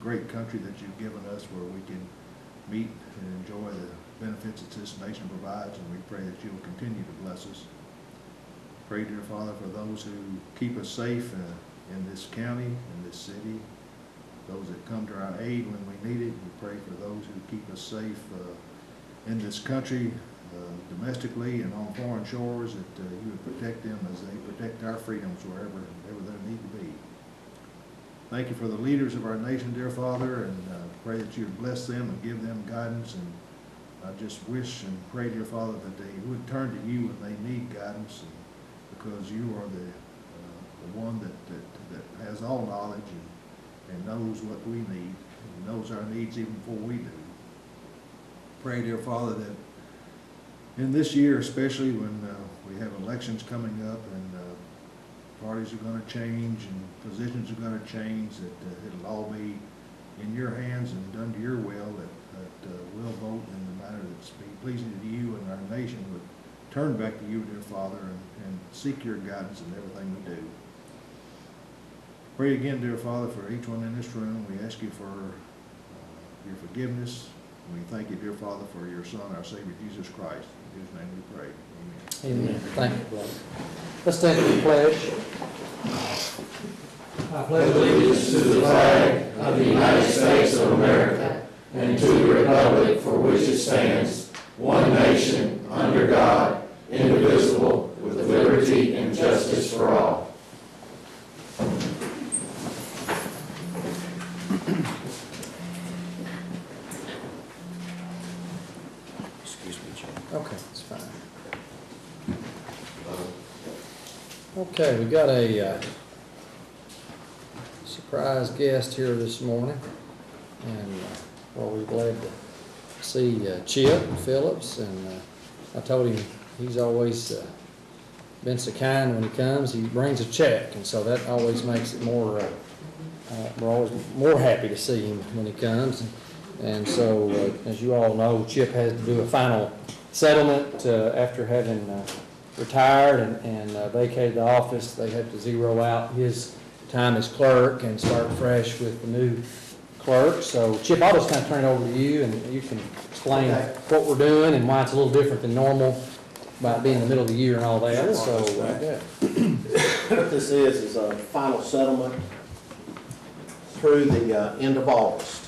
great country that you've given us where we can meet and enjoy the benefits that this nation provides, and we pray that you'll continue to bless us. Pray, dear Father, for those who keep us safe in this county, in this city, those that come to our aid when we need it. We pray for those who keep us safe in this country, domestically and on foreign shores, that you would protect them as they protect our freedoms wherever there need to be. Thank you for the leaders of our nation, dear Father, and pray that you would bless them and give them guidance. And I just wish and pray, dear Father, that they would turn to you when they need guidance, because you are the one that has all knowledge and knows what we need, and knows our needs even before we do. Pray, dear Father, that in this year, especially when we have elections coming up and parties are going to change and positions are going to change, that it'll all be in your hands and done to your will, that we'll vote in the manner that's pleasing to you, and our nation would turn back to you, dear Father, and seek your guidance in everything we do. Pray again, dear Father, for each one in this room. We ask you for your forgiveness. We thank you, dear Father, for your Son, our Savior, Jesus Christ. In whose name we pray. Amen. Amen. Thank you, brother. Let's stand for the pledge. I pledge allegiance to the flag of the United States of America and to the republic for which it stands, one nation, under God, indivisible, with liberty and justice for all. Excuse me, Jim. Okay, it's fine. Okay, we got a surprise guest here this morning, and we're glad to see Chip Phillips, and I told him he's always been so kind when he comes. He brings a check, and so that always makes it more, we're always more happy to see him when he comes. And so, as you all know, Chip has to do a final settlement after having retired and vacated the office. They had to zero out his time as clerk and start fresh with the new clerk. So, Chip, I'll just kind of turn it over to you, and you can explain what we're doing and why it's a little different than normal about being in the middle of the year and all that. Sure. So, What this is a final settlement through the end of August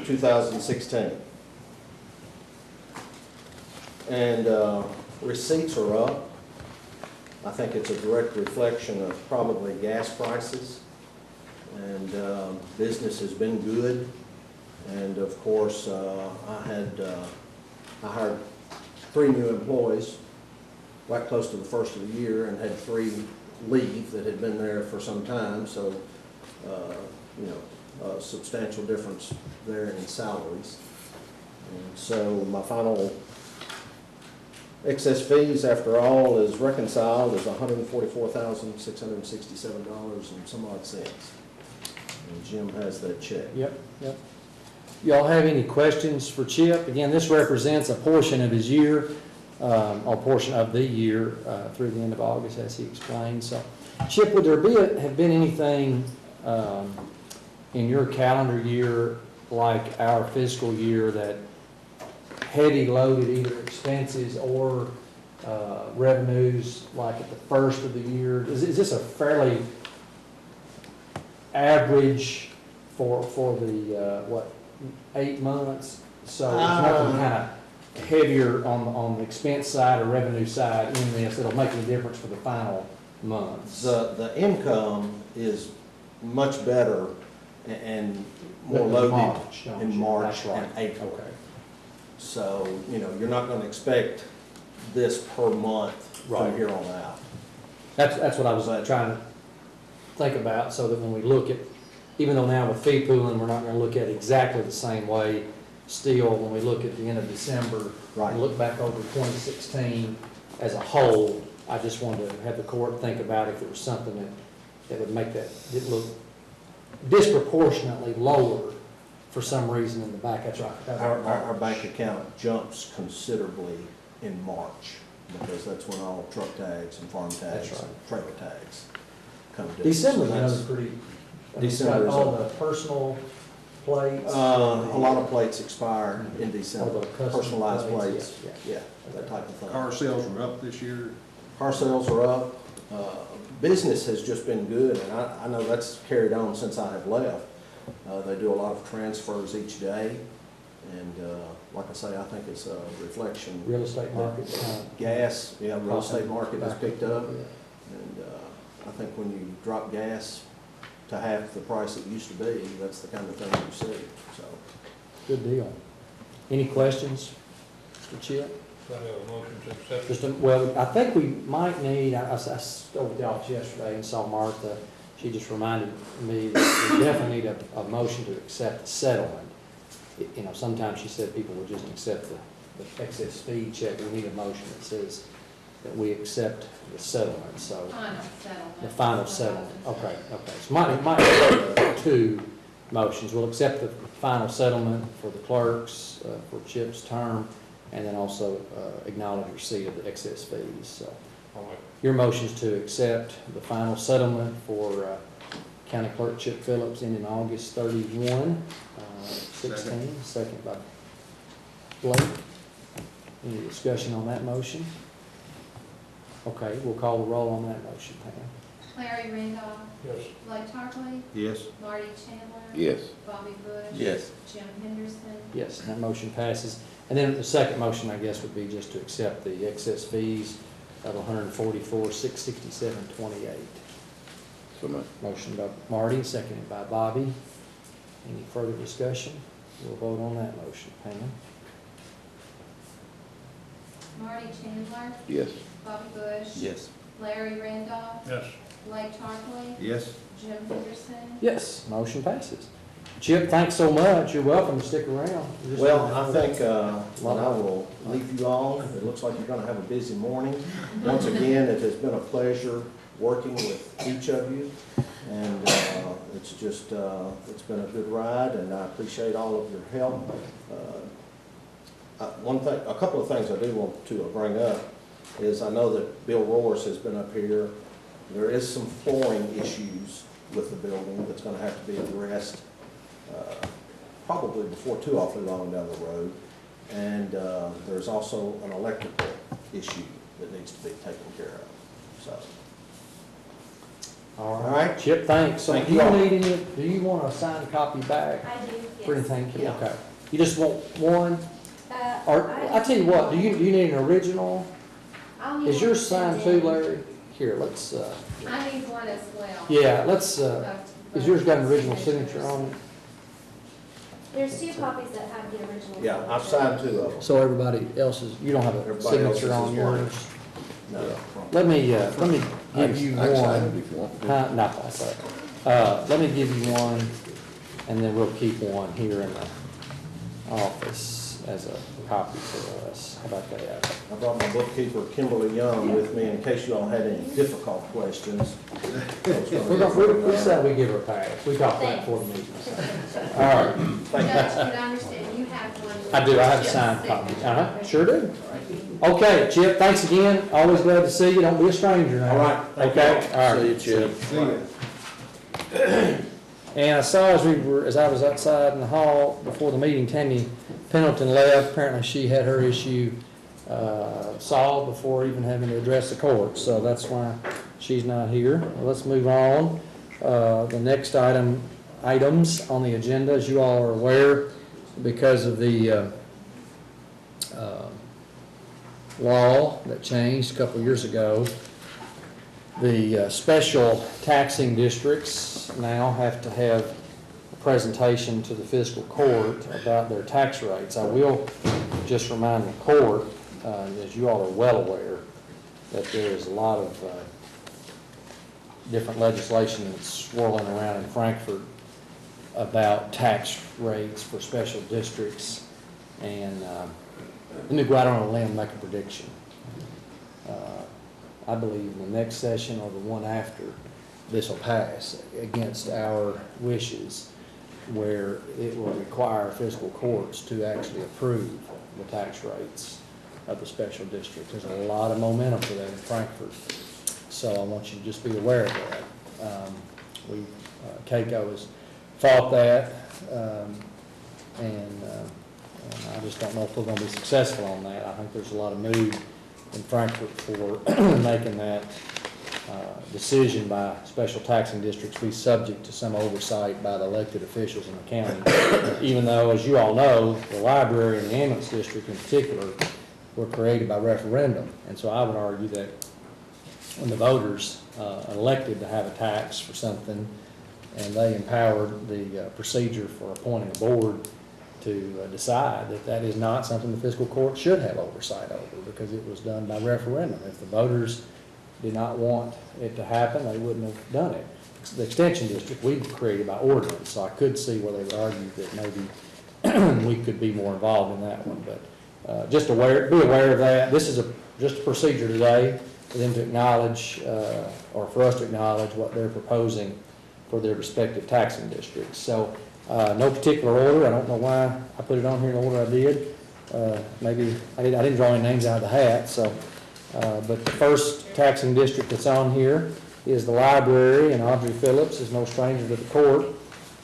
2016. And receipts are up. I think it's a direct reflection of probably gas prices. And business has been good. And of course, I hired 3 new employees right close to the first of the year, and had 3 leave that had been there for some time. So, a substantial difference there in salaries. And so my final excess fees, after all is reconciled, is $144,667 and some odd cents. And Jim has that check. Yep. Y'all have any questions for Chip? Again, this represents a portion of his year, or portion of the year through the end of August, as he explained. So, Chip, would there have been anything in your calendar year, like our fiscal year, that heavy loaded either expenses or revenues, like at the first of the year? Is this a fairly average for the 8 months? So there's nothing kind of heavier on the expense side or revenue side in this that'll make a difference for the final months? The income is much better and more loaded in March and April. Okay. So, you're not going to expect this per month from here on out. That's what I was trying to think about, so that when we look at, even though now with fee pooling, we're not going to look at it exactly the same way, still, when we look at the end of December, and look back over 2016 as a whole, I just wanted to have the court think about if there was something that would make that look disproportionately lower for some reason in the back. That's right. Our bank account jumps considerably in March, because that's when all truck tags and farm tags and trailer tags come due. December, so is pretty. December got all the personal plates? A lot of plates expire in December, Oh, the custom personalized plates, plates, yeah, yeah, that type of thing. Car sales are up this year. Car sales are up. Business has just been good, and I know that's carried on since I have left. They do a lot of transfers each day, and like I say, I think it's a reflection. Real estate market? Gas, yeah, real estate market has picked up, Yeah. and I think when you drop gas to half the price it used to be, that's the kind of thing you see, so. Good deal. Any questions for Chip? Do I have a motion to accept? Just, well, I think we might need, I spoke with the office yesterday and saw Martha, she just reminded me that we definitely need a motion to accept the settlement. You know, sometimes she said people would just accept the excess fee check. We need a motion that says that we accept the settlement, so. Final settlement. The final settlement, okay. So might be two motions. We'll accept the final settlement for the clerks, for Chip's term, and then also acknowledge receipt of the excess fees, so. I'll make Your motion is to accept the final settlement for County Clerk Chip Phillips ending August 31, 16. Second by Blake. Any discussion on that motion? Okay, we'll call the roll on that motion, Pam. Larry Randolph. yes. Blake Tarpley. Yes. Marty Chandler. Yes. Bobby Bush. Yes. Jim Henderson. Yes, that motion passes. And then the second motion, I guess, would be just to accept the excess fees of $144,667.28. So much. Motion by Marty, seconded by Bobby. Any further discussion? We'll vote on that motion. Pam? Marty Chandler. Yes. Bobby Bush. Yes. Larry Randolph. Yes. Blake Tarpley. Yes. Jim Henderson. Yes, motion passes. Chip, thanks so much. You're welcome to stick around. Well, I think, and I will leave you all. It looks like you're gonna have a busy morning. Once again, it has been a pleasure working with each of you. And, it's just, it's been a good ride, and I appreciate all of your help. One thing, a couple of things I do want to bring up is I know that Bill Roars has been up here. There is some flooring issues with the building that's gonna have to be addressed, probably before too awfully long down the road. And there's also an electrical issue that needs to be taken care of, so. All All right, right. Chip, thanks. So Thank do you you all. need any, do you want a signed copy back I do, for yes. anything? Yeah. Okay. You just want one? Uh, Or, I tell you what, do you need an original? I'll need Is one yours sent signed too, in. Larry? Here, let's, I need one as well. yeah, let's, has yours got an original signature on it? There's two copies that have the original. Yeah, I've signed two of them. So everybody else's, you don't have a Everybody signature else's on is one. yours? No. Let me give you I can sign one. it if you want. No, that's all right. Let me give you one, and then we'll keep one here in the office as a copy for us. How about that? I brought my bookkeeper, Kimberly Young, with me in case you all had any difficult questions. We said we give her a pass. We talked about it before the meeting. All right. Judge, but I understand you have one. I do, I have a signed copy. Sure do. Okay, Chip, thanks again. Always glad to see you. Don't be a stranger now. All right, thank you. Okay, all right. See you, Chip. See ya. And I saw as I was outside in the hall before the meeting, Tammy Pendleton left. Apparently she had her issue solved before even having to address the court, so that's why she's not here. Well, let's move on. The next items on the agenda, as you all are aware, because of the law that changed a couple years ago, the special taxing districts now have to have a presentation to the fiscal court about their tax rates. I will just remind the court, as you all are well aware, that there is a lot of different legislation that's swirling around in Frankfurt about tax rates for special districts, and let me go out on a limb and make a prediction. I believe in the next session or the one after, this will pass against our wishes, where it will require fiscal courts to actually approve the tax rates of the special district. There's a lot of momentum for that in Frankfurt, so I want you to just be aware of that. Keiko has fought that and I just don't know if we're gonna be successful on that. I think there's a lot of mood in Frankfurt for making that decision by special taxing districts be subject to some oversight by the elected officials in the county. Even though, as you all know, the library and the ambulance district in particular were created by referendum. And so I would argue that when the voters elected to have a tax for something, and they empowered the procedure for appointing a board to decide, that that is not something the fiscal court should have oversight over, because it was done by referendum. If the voters did not want it to happen, they wouldn't have done it. The extension district, we created by ordinance, so I could see where they would argue that maybe we could be more involved in that one. But just be aware of that. This is just a procedure today for them to acknowledge, or for us to acknowledge what they're proposing for their respective taxing districts. So no particular order. I don't know why I put it on here in the order I did. Maybe I didn't draw any names out of the hat. So, but the first taxing district that's on here is the library, and Audrey Phillips is no stranger to the court.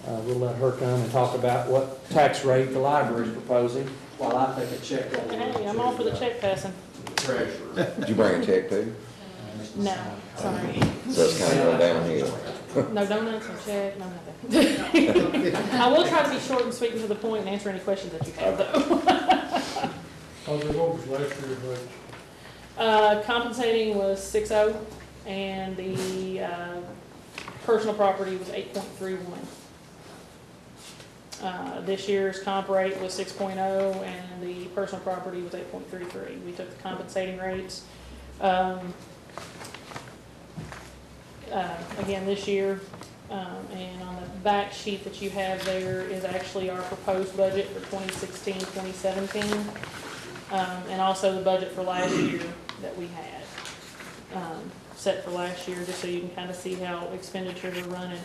We'll let her come and talk about what tax rate the library is proposing while I take a check. Hey, I'm all for the check passing. Did you bring a check too? No, sorry. So it's kind of going downhill. No donuts, no check, no nothing. I will try to be short and sweet and to the point and answer any questions that you have, though. What was last year's rate? Compensating was 6.0, and the personal property was 8.31. This year's comp rate was 6.0, and the personal property was 8.33. We took the compensating rates. Again this year, and on the back sheet that you have there is actually our proposed budget for 2016-2017, and also the budget for last year that we had set for last year, just so you can kind of see how expenditures are running.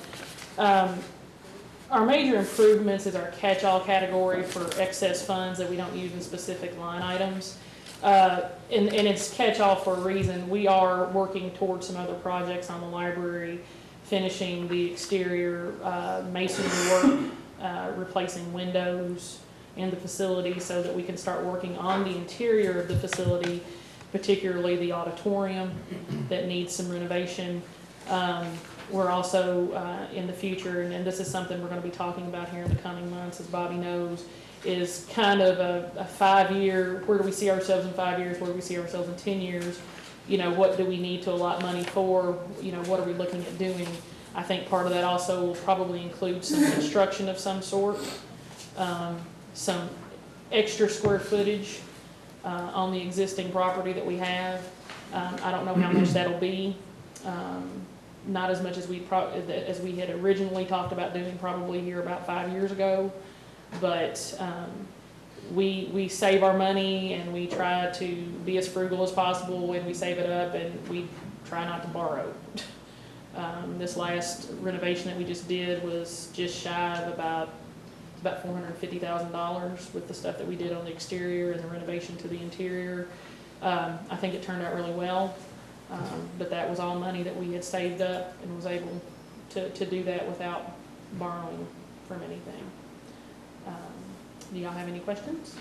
Our major improvements is our catch-all category for excess funds that we don't use in specific line items. And it's catch-all for a reason. We are working towards some other projects on the library, finishing the exterior masonry work, replacing windows in the facility so that we can start working on the interior of the facility, particularly the auditorium that needs some renovation. We're also in the future, and this is something we're going to be talking about here in the coming months, as Bobby knows, is kind of a 5-year, where do we see ourselves in 5 years, where do we see ourselves in 10 years, what do we need to allot money for, what are we looking at doing. I think part of that also will probably include some construction of some sort, some extra square footage on the existing property that we have. I don't know how much that'll be. Not as much as we had originally talked about doing probably here about 5 years ago. But we save our money, and we try to be as frugal as possible when we save it up, and we try not to borrow. This last renovation that we just did was just shy of about $450,000 with the stuff that we did on the exterior and the renovation to the interior. I think it turned out really well, but that was all money that we had saved up and was able to do that without borrowing from anything. Do y'all have any questions?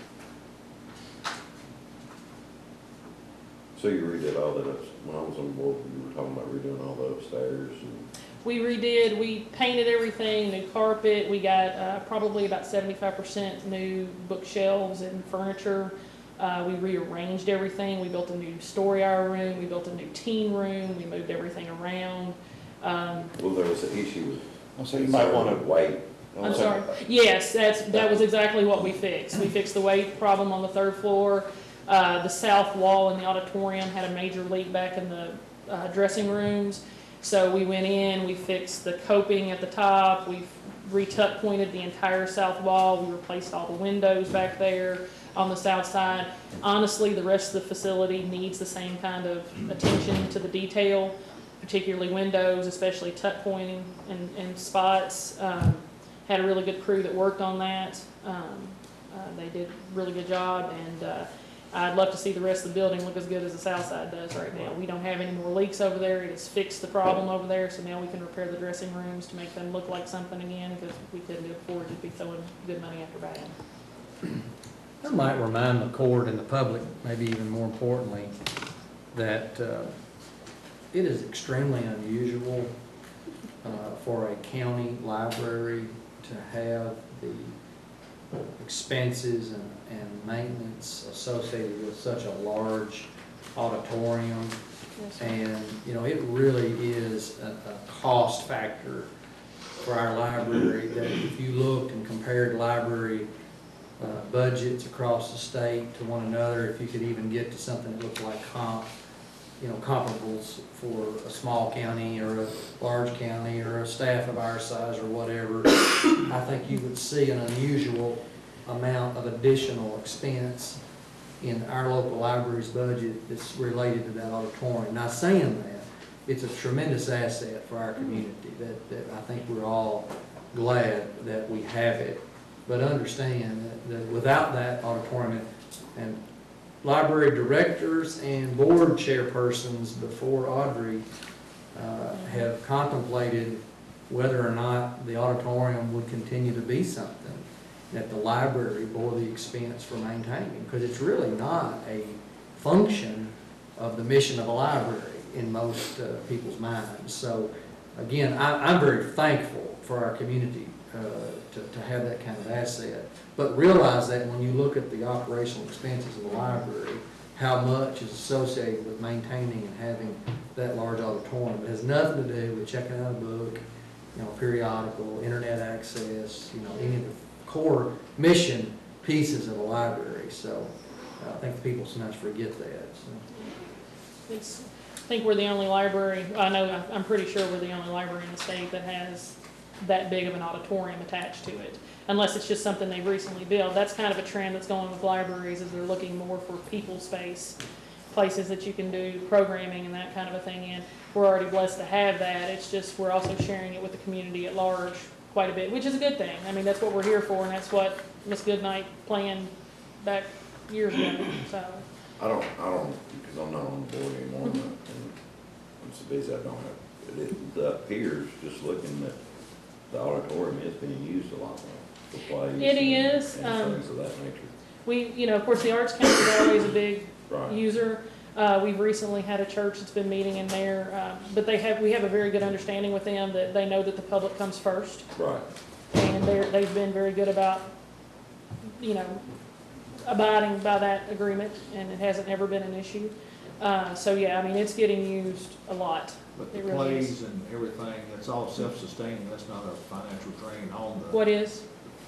So you redid all that, when I was on board, you were talking about redoing all the upstairs and... We painted everything, new carpet, we got probably about 75% new bookshelves and furniture. We rearranged everything, we built a new story hour room, we built a new teen room, we moved everything around. Well, there was an issue with... So you might want to wait. I'm sorry. Yes, that was exactly what we fixed. We fixed the weight problem on the 3rd floor. The south wall in the auditorium had a major leak back in the dressing rooms. So we went in, we fixed the coping at the top, we re-tuck pointed the entire south wall, we replaced all the windows back there on the south side. Honestly, the rest of the facility needs the same kind of attention to the detail, particularly windows, especially tuck pointing and spots. Had a really good crew that worked on that. They did a really good job, and I'd love to see the rest of the building look as good as the south side does right now. We don't have any more leaks over there. It has fixed the problem over there, so now we can repair the dressing rooms to make them look like something again, because we couldn't afford to be throwing good money after bad. I might remind the court and the public, maybe even more importantly, that it is extremely unusual for a county library to have the expenses and maintenance associated with such a large auditorium. Yes, sir. And, you know, it really is a cost factor for our library, that if you looked and compared library budgets across the state to one another, if you could even get to something that looked like comparables for a small county or a large county or a staff of our size or whatever, I think you would see an unusual amount of additional expense in our local library's budget that's related to that auditorium. Now, saying that, it's a tremendous asset for our community, that I think we're all glad that we have it. But understand that without that auditorium, and library directors and board chairpersons before Audrey have contemplated whether or not the auditorium would continue to be something that the library bore the expense for maintaining, because it's really not a function of the mission of a library in most people's minds. So again, I'm very thankful for our community to have that kind of asset, but realize that when you look at the operational expenses of the library, how much is associated with maintaining and having that large auditorium. It has nothing to do with checking out a book, you know, periodical, internet access, you know, any of the core mission pieces of a library. So I think the people sometimes forget that. So. I think we're the only library, I'm pretty sure we're the only library in the state that has that big of an auditorium attached to it, unless it's just something they've recently built. That's kind of a trend that's going with libraries, is they're looking more for people space, places that you can do programming and that kind of a thing in. We're already blessed to have that. It's just we're also sharing it with the community at large quite a bit, which is a good thing. I mean, that's what we're here for, and that's what Ms. Goodnight planned back years ago. So I don't, because I'm not on the board anymore, and I'm so busy, I don't have, it appears, just looking at the auditorium is being used a lot more for plays. It is. And things of that nature. we, of course, the Arts Council is always a big Right. user. We've recently had a church that's been meeting in there, but we have a very good understanding with them that they know that the public comes first. Right. And they've been very good about, abiding by that agreement, and it hasn't ever been an issue. So yeah, I mean, it's getting used a lot. But the It really is. plays and everything, that's all self-sustaining, that's not a financial drain on the. What is?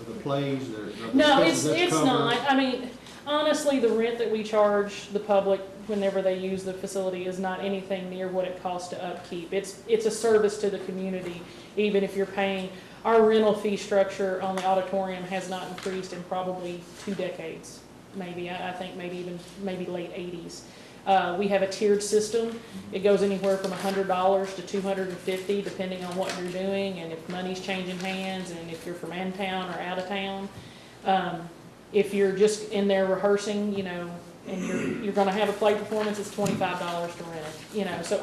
The plays, the No, expenses that's it's covered. not. I mean, honestly, the rent that we charge the public whenever they use the facility is not anything near what it costs to upkeep. It's a service to the community, even if you're paying. Our rental fee structure on the auditorium has not increased in probably 2 decades, maybe. I think maybe late 80s. We have a tiered system. It goes anywhere from $100 to $250, depending on what you're doing and if money's changing hands and if you're from in town or out of town. If you're just in there rehearsing, and you're going to have a play performance, it's $25 to rent it. So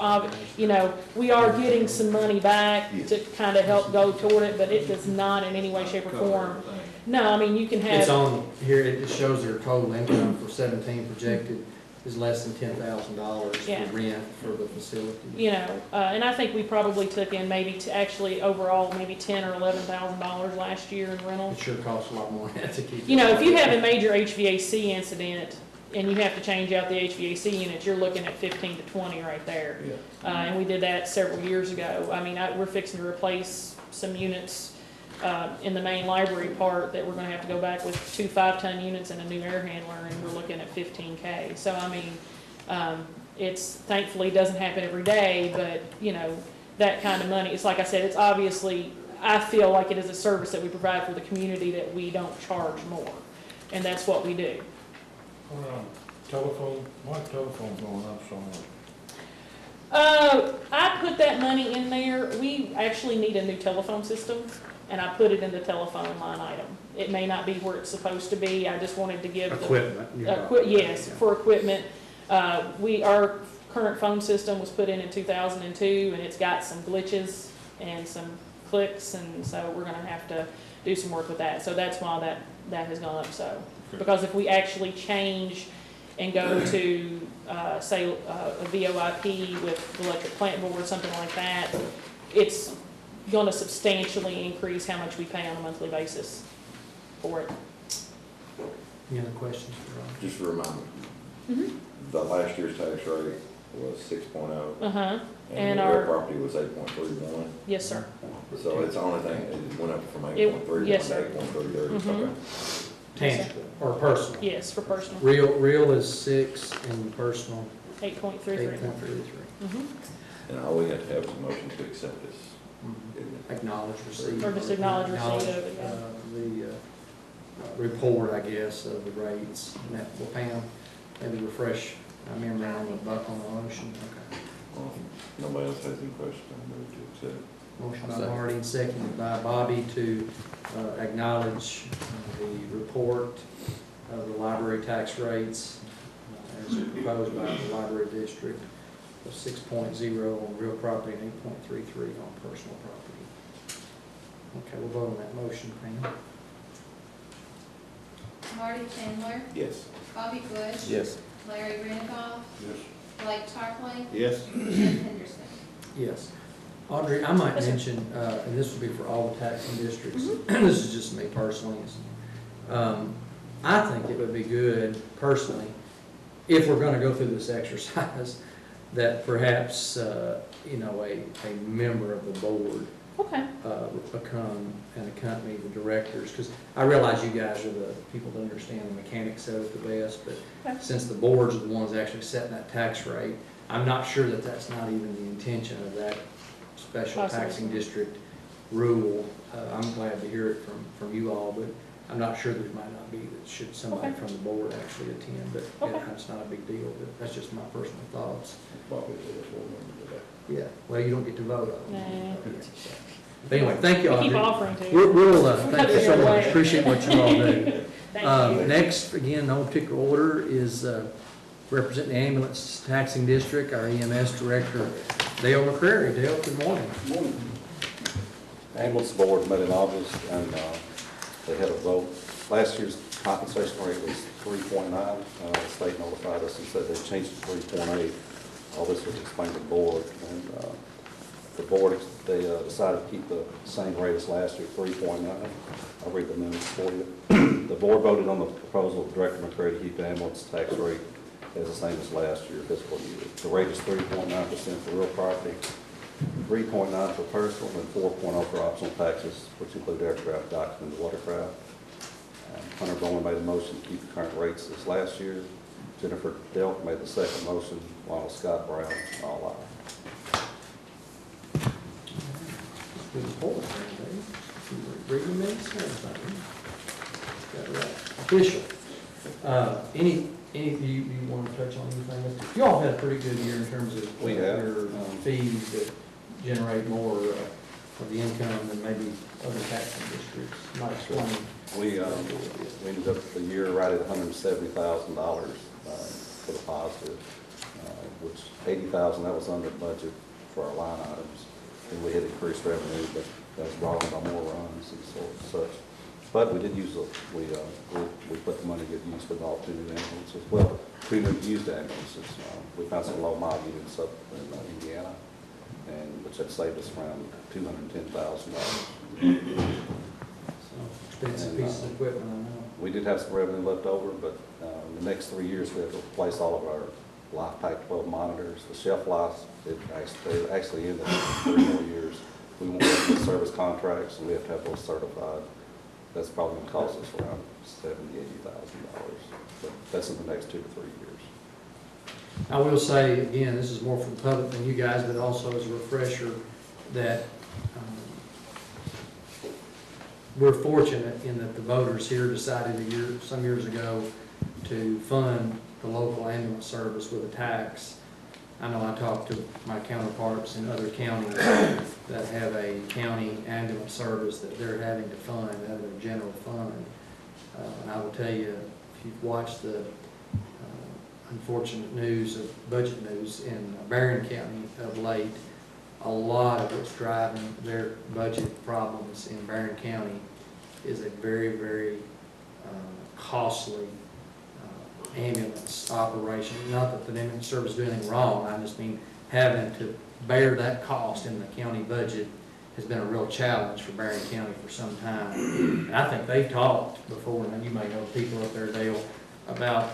we are getting some money back to kind of help go toward it, but it does not in any way, shape, or form. No, I mean, you can have. It's on here, it shows their total income for 17 projected is less than $10,000 Yeah. for rent for the facility. And I think we probably took in actually overall maybe $10,000 or $11,000 last year in rental. It sure costs a lot more than that to keep. If you have a major HVAC incident and you have to change out the HVAC unit, you're looking at 15 to 20 right there. Yeah. And we did that several years ago. I mean, we're fixing to replace some units in the main library part that we're going to have to go back with 2 5-ton units and a new air handler, and we're looking at $15K. So I mean, it's thankfully doesn't happen every day, but that kind of money. It's like I said, it's obviously, I feel like it is a service that we provide for the community that we don't charge more, and that's what we do. Why telephone going up so much? I put that money in there. We actually need a new telephone system. and I put it in the telephone line item. It may not be where it's supposed to be, I just wanted to give the. Equipment. Yes, for equipment. Our current phone system was put in 2002, and it's got some glitches and some clicks, and so we're gonna have to do some work with that. So that's why that has gone up so. Because if we actually change and go to, say, a VoIP with electric plant board, something like that, it's gonna substantially increase how much we pay on a monthly basis for it. Any other questions for Ron? Just a reminder, Mm-hmm. the last year's tax rate was 6.0, Uh-huh, and And the our- real property was 8.31. yes, sir. So it's the only thing, it went up from It- 8.31 yes, to sir. 8.33. Mhm. Okay. Tangible or personal? Yes, for personal, Real is 6 and personal 8.33. 8.33. Mhm. And all we have to have is a motion to accept this. isn't it? Acknowledge receipt. Or just acknowledge receipt of it, yeah. The report, I guess, of the rates. And that will, Pam, maybe refresh my memory on the motion. Okay. Well, if nobody else has any questions, I'll move to accept. Motion by Marty and seconded by Bobby to acknowledge the report of the library tax rates as proposed by the library district of 6.0 on real property and 8.33 on personal property. Okay, we'll vote on that motion, Pam. Marty Chandler, Yes. Bobby Bush. Yes. Larry Renigoff, Yes. Blake Tarpley, Yes. Jim Henderson. Yes. Audrey, I might Yes, sir. mention, and this would be for all the taxing districts, Mm-hmm. this is just me personally. I think it would be good, personally, if we're gonna go through this exercise, that perhaps, a member of the board Okay, come and accompany the directors, because I realize you guys are the people that understand the mechanics of it the best, but Okay. since the boards are the ones actually setting that tax rate, I'm not sure that that's not even the intention of that special Possibly. taxing district rule. I'm glad to hear it from you all, but I'm not sure that it might not be that should somebody Okay. from the board actually attend, but Okay. it's not a big deal, but that's just my personal thoughts. Bobby said it's one member today. Yeah, well, you don't get to vote on it. Nah. But anyway, thank you, we keep Audrey. offering to. We'll thank you so Either much, way. appreciate what you all do. Thank you. Next, again, no particular order, is representing the ambulance taxing district, our EMS director, Dale McCrary. Dale, good morning. Ambulance board met in August, and they had a vote. Last year's compensation rate was 3.9. The state notified us and said they changed it to 3.8. All this was explained to the board, and the board, they decided to keep the same rate as last year, 3.9. I'll read the minutes for you. The board voted on the proposal of Director McCrary to keep the ambulance tax rate as the same as last year, fiscal year. The rate is 3.9% for real property, 3.9 for personal, and 4.0 for optional taxes, which include aircraft, documented watercraft. Hunter Bowman made a motion to keep the current rates as last year. Jennifer Delk made the second motion, while Scott Brown, all aye. Good report, Dave. Read the minutes, and everything. Got it right. Official. You want to touch on anything? You all had a pretty good year in terms of We have. your fees that generate more of the income than maybe other taxing districts. Might explain. We ended up the year right at $170,000 for the positive, which $80,000, that was under budget for our line items. And we had increased revenue, but that was brought on by more runs and such. But we did use, we put the money to good use with all 2 new ambulances. Well, 2 new used ambulances. We found some low mile units up in Indiana, and which had saved us around $210,000. Expensive pieces of equipment, I know. We did have some revenue left over, but in the next 3 years, we have to replace all of our LifePak 12 monitors. The shelf lives, they actually ended in 3 more years. We won't have the service contracts, and we have to have those certified. That's probably going to cost us around $70,000-$80,000, but that's in the next 2 to 3 years. I will say, again, this is more for the public than you guys, but also as a refresher, that we're fortunate in that the voters here decided some years ago to fund the local ambulance service with a tax. I know I talked to my counterparts in other counties that have a county ambulance service that they're having to fund out of their general fund. And I will tell you, if you've watched the unfortunate news of budget news in Barron County of late, a lot of what's driving their budget problems in Barron County is a very, very costly ambulance operation. Not that the ambulance service is doing anything wrong, I just mean having to bear that cost in the county budget has been a real challenge for Barron County for some time. And I think they've talked before, and you may know people up there, Dale, about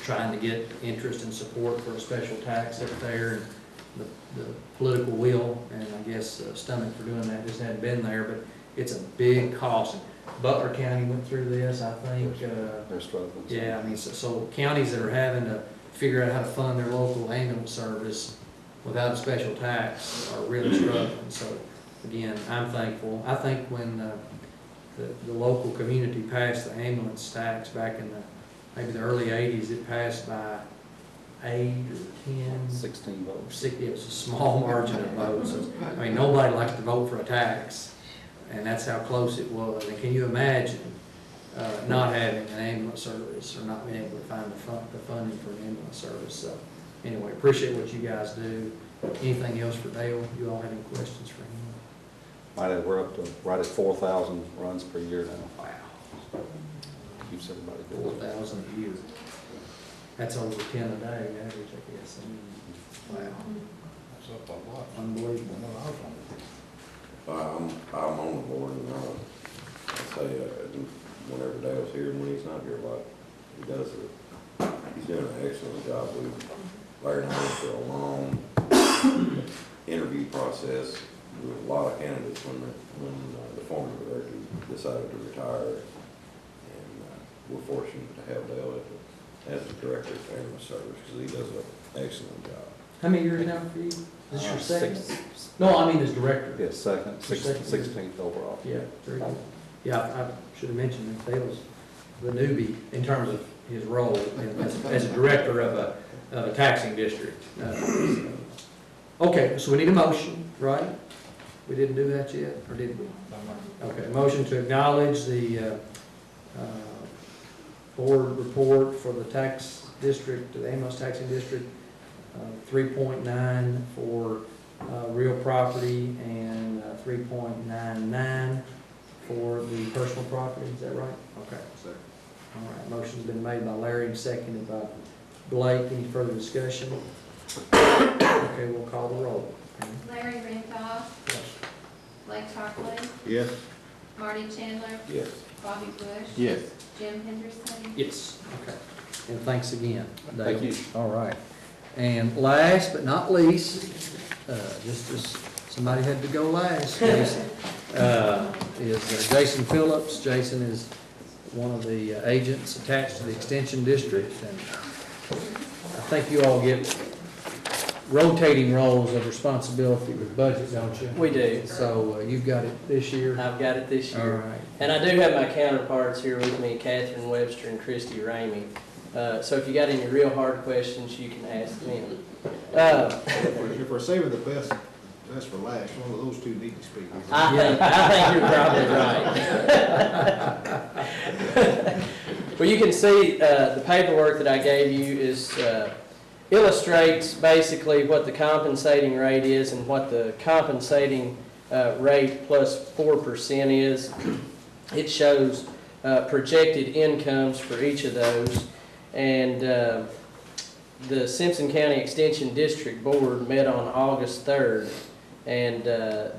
trying to get interest and support for a special tax up there, and the political will and I guess stomach for doing that just hadn't been there, but it's a big cost. Butler County went through this, I think. They're struggling. Yeah, I mean, so counties that are having to figure out how to fund their local ambulance service without a special tax are really struggling. So again, I'm thankful. I think when the local community passed the ambulance tax back in maybe the early 80s, it passed by 8 or 10. 16 votes. It was a small margin of votes. I mean, nobody likes to vote for a tax, and that's how close it was. And can you imagine not having an ambulance service or not being able to find the funding for an ambulance service? So anyway, appreciate what you guys do. Anything else for Dale? You all have any questions for him? We're up to right at 4,000 runs per year now. Wow. Keeps everybody busy. 4,000 a year. That's over 10 a day average, I guess. I mean, wow. That's up a lot. Unbelievable. No, I was on it. I'm on the board, and I say, whenever Dale's here and when he's not here, like, he's doing an excellent job. Larry and I went through a long interview process with a lot of candidates when the former director decided to retire. And we're fortunate to have Dale as the director of ambulance service, because he does an excellent job. How many years now for you? Is this your second? Six. No, I mean as director. Yeah, second, Your second. 16th overall. Yeah, very good. Yeah, I should have mentioned that Dale's the newbie in terms of his role as a director of a taxing district. Okay, so we need a motion, right? We didn't do that yet, or did we? Okay, motion to acknowledge the board report for the tax district, the ambulance taxing district, 3.9 for real property and 3.99 for the personal property. Is that right? Okay. All right, motion's been made by Larry and seconded by Blake. Any further discussion? Okay, we'll call the roll. Larry Randolph. Yes. Blake Tarpley. Yes. Marty Chandler. Yes. Bobby Bush. Yes. Jim Henderson. Yes. Okay. And thanks again, Dale. Thank you. All right. And last but not least, just as somebody had to go last, Jason, is Jason Phillips. Jason is one of the agents attached to the Extension District, and I think you all get rotating roles of responsibility with budget, don't you? We do. So you've got it this year? I've got it this All year. right. And I do have my counterparts here with me, Catherine Webster and Christy Ramey. So if you got any real hard questions, you can ask them. If we're saving the best for last, one of those two need to speak. I think you're probably right. Well, you can see the paperwork that I gave you is illustrates basically what the compensating rate is and what the compensating rate plus 4% is. It shows projected incomes for each of those. And the Simpson County Extension District Board met on August 3rd, and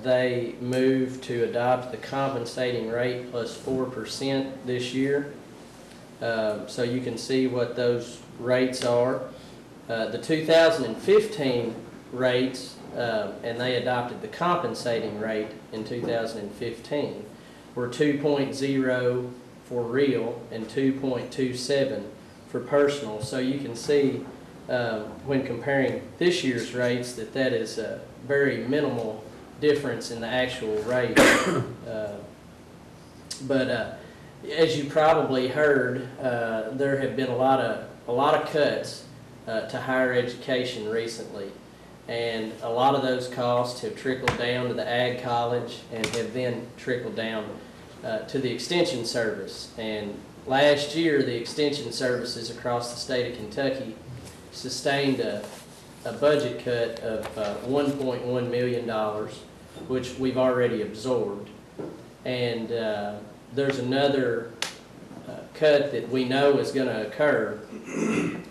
they moved to adopt the compensating rate plus 4% this year. So you can see what those rates are. The 2015 rates, and they adopted the compensating rate in 2015, were 2.0 for real and 2.27 for personal. So you can see when comparing this year's rates that is a very minimal difference in the actual rate. But as you probably heard, there have been a lot of cuts to higher education recently. And a lot of those costs have trickled down to the Ag College and have then trickled down to the Extension Service. And last year, the Extension Services across the state of Kentucky sustained a budget cut of $1.1 million, which we've already absorbed. And there's another cut that we know is going to occur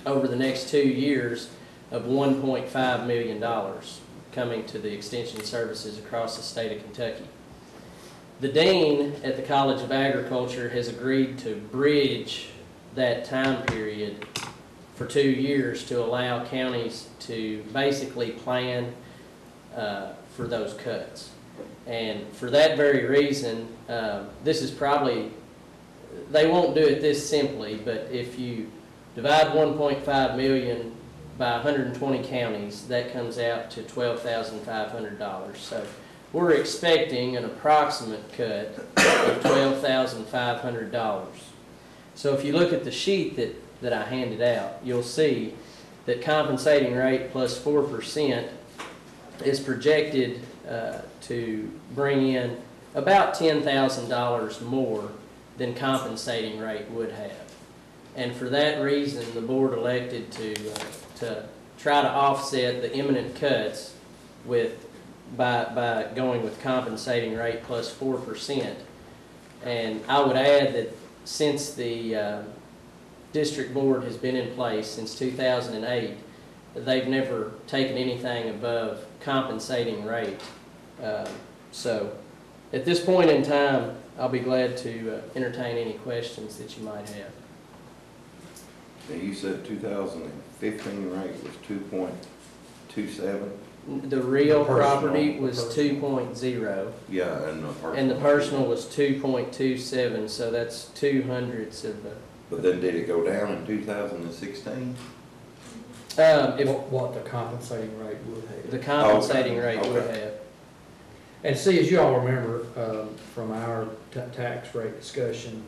over the next 2 years of $1.5 million coming to the extension services across the state of Kentucky. The dean at the College of Agriculture has agreed to bridge that time period for 2 years to allow counties to basically plan for those cuts. And for that very reason, this is probably, they won't do it this simply, but if you divide 1.5 million by 120 counties, that comes out to $12,500. So we're expecting an approximate cut of $12,500. So if you look at the sheet that I handed out, you'll see that compensating rate plus 4% is projected to bring in about $10,000 more than compensating rate would have. And for that reason, the board elected to try to offset the imminent cuts by going with compensating rate plus 4%. And I would add that since the district board has been in place since 2008, they've never taken anything above compensating rate. So at this point in time, I'll be glad to entertain any questions that you might have. Now, you said 2015 rate was 2.27? The real Personal. property was 2.0. Yeah, and the personal. And the personal was 2.27, so that's 2/100 of a. But then did it go down in 2016? What the compensating rate would have. The compensating rate would Okay. have. And see, as you all remember from our tax rate discussion,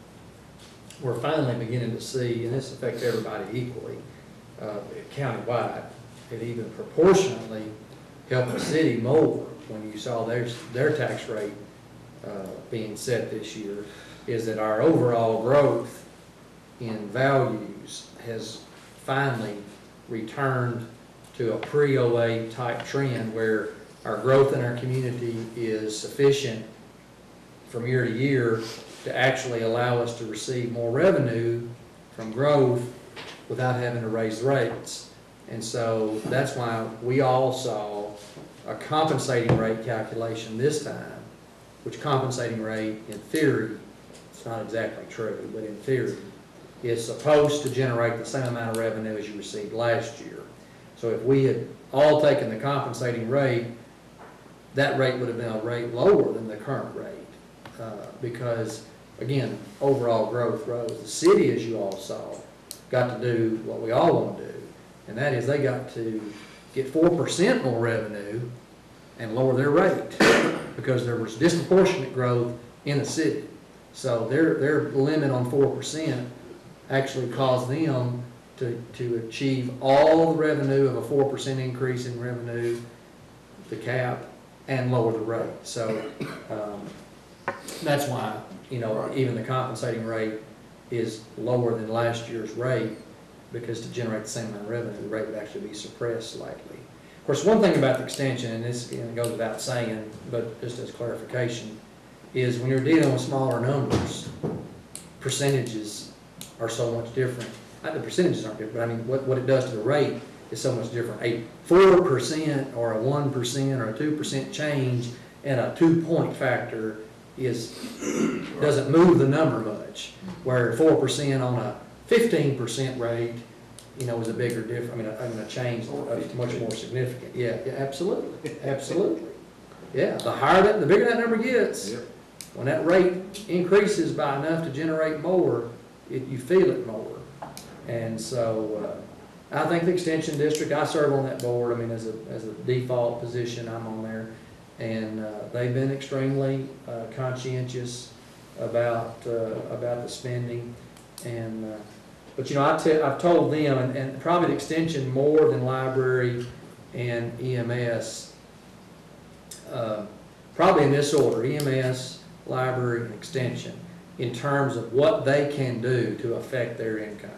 we're finally beginning to see, and this affects everybody equally, countywide, it even proportionately helped the city more when you saw their tax rate being set this year, is that our overall growth in values has finally returned to a pre-08 type trend where our growth in our community is sufficient from year to year to actually allow us to receive more revenue from growth without having to raise the rates. And so that's why we all saw a compensating rate calculation this time, which compensating rate, in theory, it's not exactly true, but in theory, is supposed to generate the same amount of revenue as you received last year. So if we had all taken the compensating rate, that rate would have been a rate lower than the current rate because, again, overall growth rose. The city, as you all saw, got to do what we all want to do, and that is they got to get 4% more revenue and lower their rate because there was disproportionate growth in the city. So their limit on 4% actually caused them to achieve all the revenue of a 4% increase in revenue, the cap, and lower the rate. So that's why, even the compensating rate is lower than last year's rate, because to generate the same amount of revenue, the rate would actually be suppressed slightly. Of course, one thing about the extension, and this goes without saying, but just as clarification, is when you're dealing with smaller numbers, percentages are so much different. The percentages aren't different, but I mean, what it does to the rate is so much different. A 4% or a 1% or a 2% change in a 2-point factor doesn't move the number much, where 4% on a 15% rate, is a bigger difference. I mean, a change is much more significant. Yeah, absolutely, absolutely. Yeah, the bigger that number gets, when that rate increases by enough to generate more, you feel it more. And so I think the Extension District, I serve on that board, as a default position, I'm on there, and they've been extremely conscientious about the spending, and But, I've told them, and probably the extension more than library and EMS, probably in this order, EMS, library, and extension, in terms of what they can do to affect their income.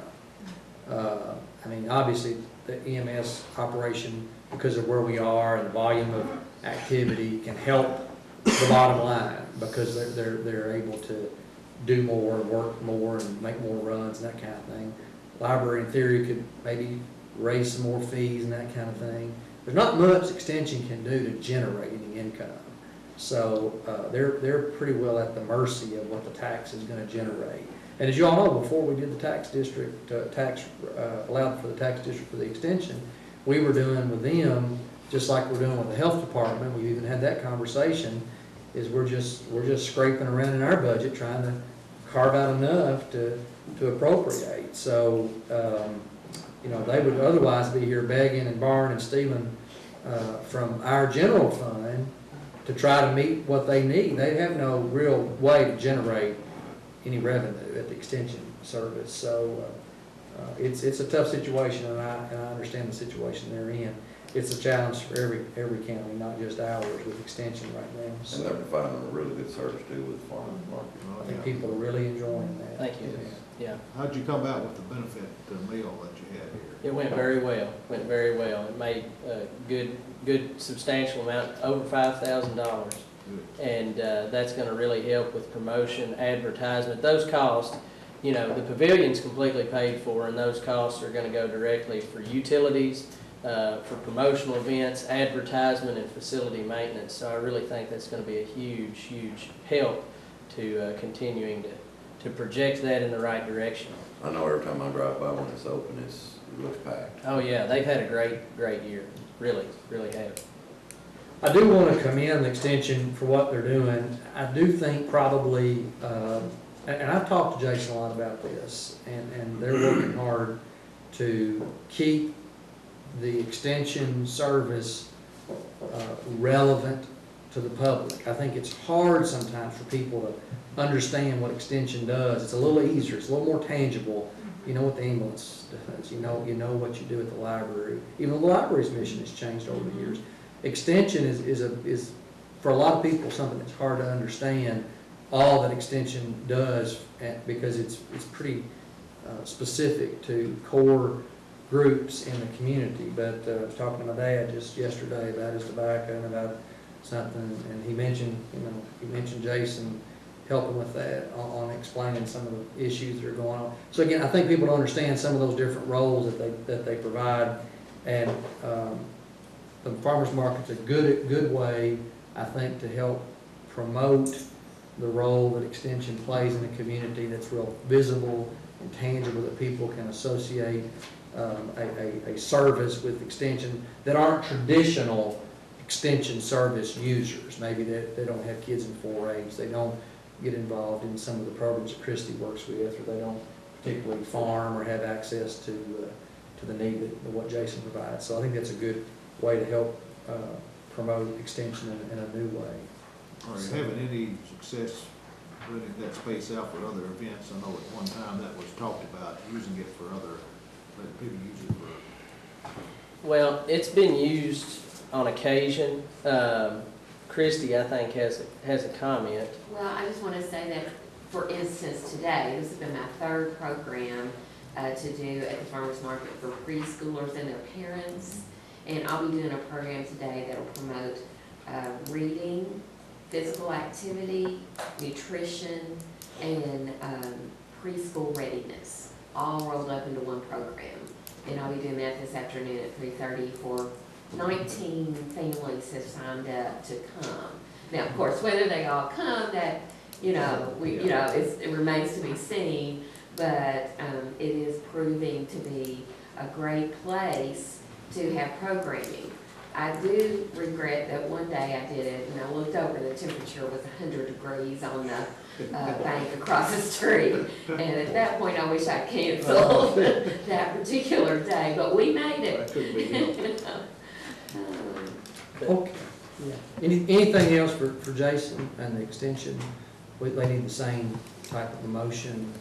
Obviously, the EMS operation, because of where we are and the volume of activity, can help the bottom line, because they're able to do more, work more, and make more runs and that kind of thing. Library, in theory, could maybe raise some more fees and that kind of thing. There's not much extension can do to generate any income. So they're pretty well at the mercy of what the tax is going to generate. And as you all know, before we did the tax district, allowed for the tax district for the extension, we were doing with them, just like we're doing with the health department, we even had that conversation, is we're just scraping around in our budget trying to carve out enough to appropriate. So, they would otherwise be here begging and borrowing and stealing from our general fund to try to meet what they need. They have no real way to generate any revenue at the extension service. So it's a tough situation, and I understand the situation they're in. It's a challenge for every county, not just ours, with extension right now. And So they're providing a really good service too with the farmers market. I think people are really enjoying that. Thank you. Yeah, How'd you come out with the benefit meal that you had here? it went very well, It made a good substantial amount, over $5,000. Good. And that's gonna really help with promotion, advertisement, those costs. The pavilion's completely paid for, and those costs are gonna go directly for utilities, for promotional events, advertisement, and facility maintenance. So I really think that's gonna be a huge, huge help to continuing to project that in the right direction. I know every time I drive by when it's open, it looks packed. Oh yeah, they've had a great year, really have. I do want to commend the extension for what they're doing. I do think probably, and I've talked to Jason a lot about this, and they're working hard to keep the extension service relevant to the public. I think it's hard sometimes for people to understand what extension does. It's a little easier, it's a little more tangible. You know what the ambulance does, you know what you do at the library. Even though the library's mission has changed over the years. Extension is for a lot of people something that's hard to understand all that extension does, because it's pretty specific to core groups in the community. But I was talking to my dad just yesterday about his tobacco and about something, and he mentioned Jason helping with that on explaining some of the issues that are going on. So again, I think people don't understand some of those different roles that they provide, and the farmers market's a good way, I think, to help promote the role that extension plays in the community. That's real visible and tangible, that people can associate a service with extension that aren't traditional extension service users. Maybe they don't have kids in 4-H, they don't get involved in some of the programs that Christy works with, or they don't particularly farm or have access to the need of what Jason provides. So I think that's a good way to help promote extension in a new way. Are you having any success renting that space out for other events? I know at one time that was talked about, using it for letting people use it for. Well, it's been used on occasion. Christy, I think, has a comment. Well, I just want to say that, for instance, today, this has been my third program to do at the farmers market for preschoolers and their parents. And I'll be doing a program today that will promote reading, physical activity, nutrition, and preschool readiness, all rolled up into one program. And I'll be doing that this afternoon at 3:30 for 19 families have signed up to come. Now, of course, whether they all come, that, it remains to be seen, but it is proving to be a great place to have programming. I do regret that one day I did it, and I looked over, the temperature was 100 degrees on the bank across the street. And at that point, I wish I canceled that particular day, but we made it. That couldn't be helped. Okay. Yeah. Anything else for Jason and the extension? They need the same type of emotion,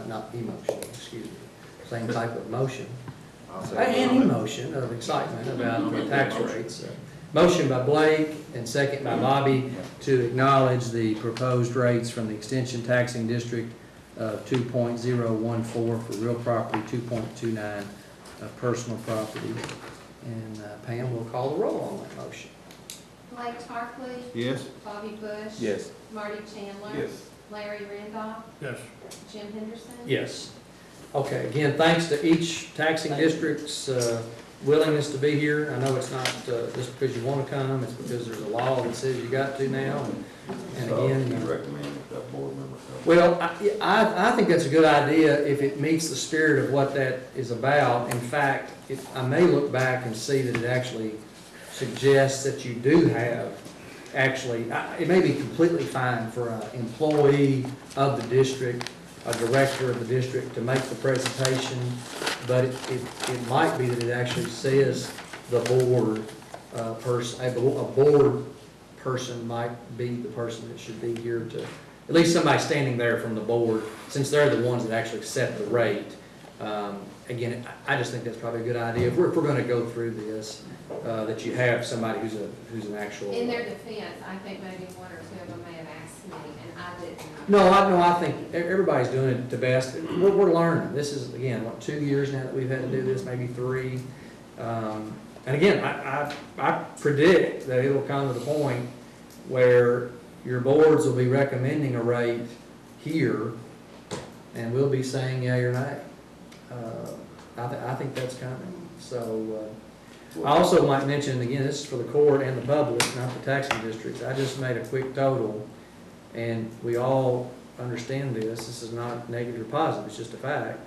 not emotion, excuse me. same type of motion. I'll say- Any motion of excitement about the tax rates. Motion by Blake and second by Bobby to acknowledge the proposed rates from the Extension Taxing District of 2.014 for real property, 2.29 personal property. And Pam will call the roll on that motion. Blake Tarpley, Yes? Bobby Bush. Yes. Marty Chandler. Yes. Larry Randolph. Yes. Jim Henderson. Yes. Okay, again, thanks to each taxing district's willingness to be here. I know it's not just because you want to come, it's because there's a law that says you got to now. And So again, you recommend that board member come? well, I think that's a good idea if it meets the spirit of what that is about. In fact, I may look back and see that it actually suggests that you do have, it may be completely fine for an employee of the district, a director of the district to make the presentation, but it might be that it actually says the board person, a board person might be the person that should be here to, at least somebody standing there from the board, since they're the ones that actually set the rate. Again, I just think that's probably a good idea. If we're gonna go through this, that you have somebody who's an actual. In their defense, I think maybe one or two of them may have asked me, and I didn't. No, I think everybody's doing it the best. We're learning. This is, again, what, 2 years now that we've had to do this, maybe 3. And again, I predict that it'll come to the point where your boards will be recommending a rate here, and we'll be saying yea or nay. I think that's coming. So, I also might mention, again, this is for the court and the public, not the taxing districts. I just made a quick total, and we all understand this. This is not negative or positive, it's just a fact.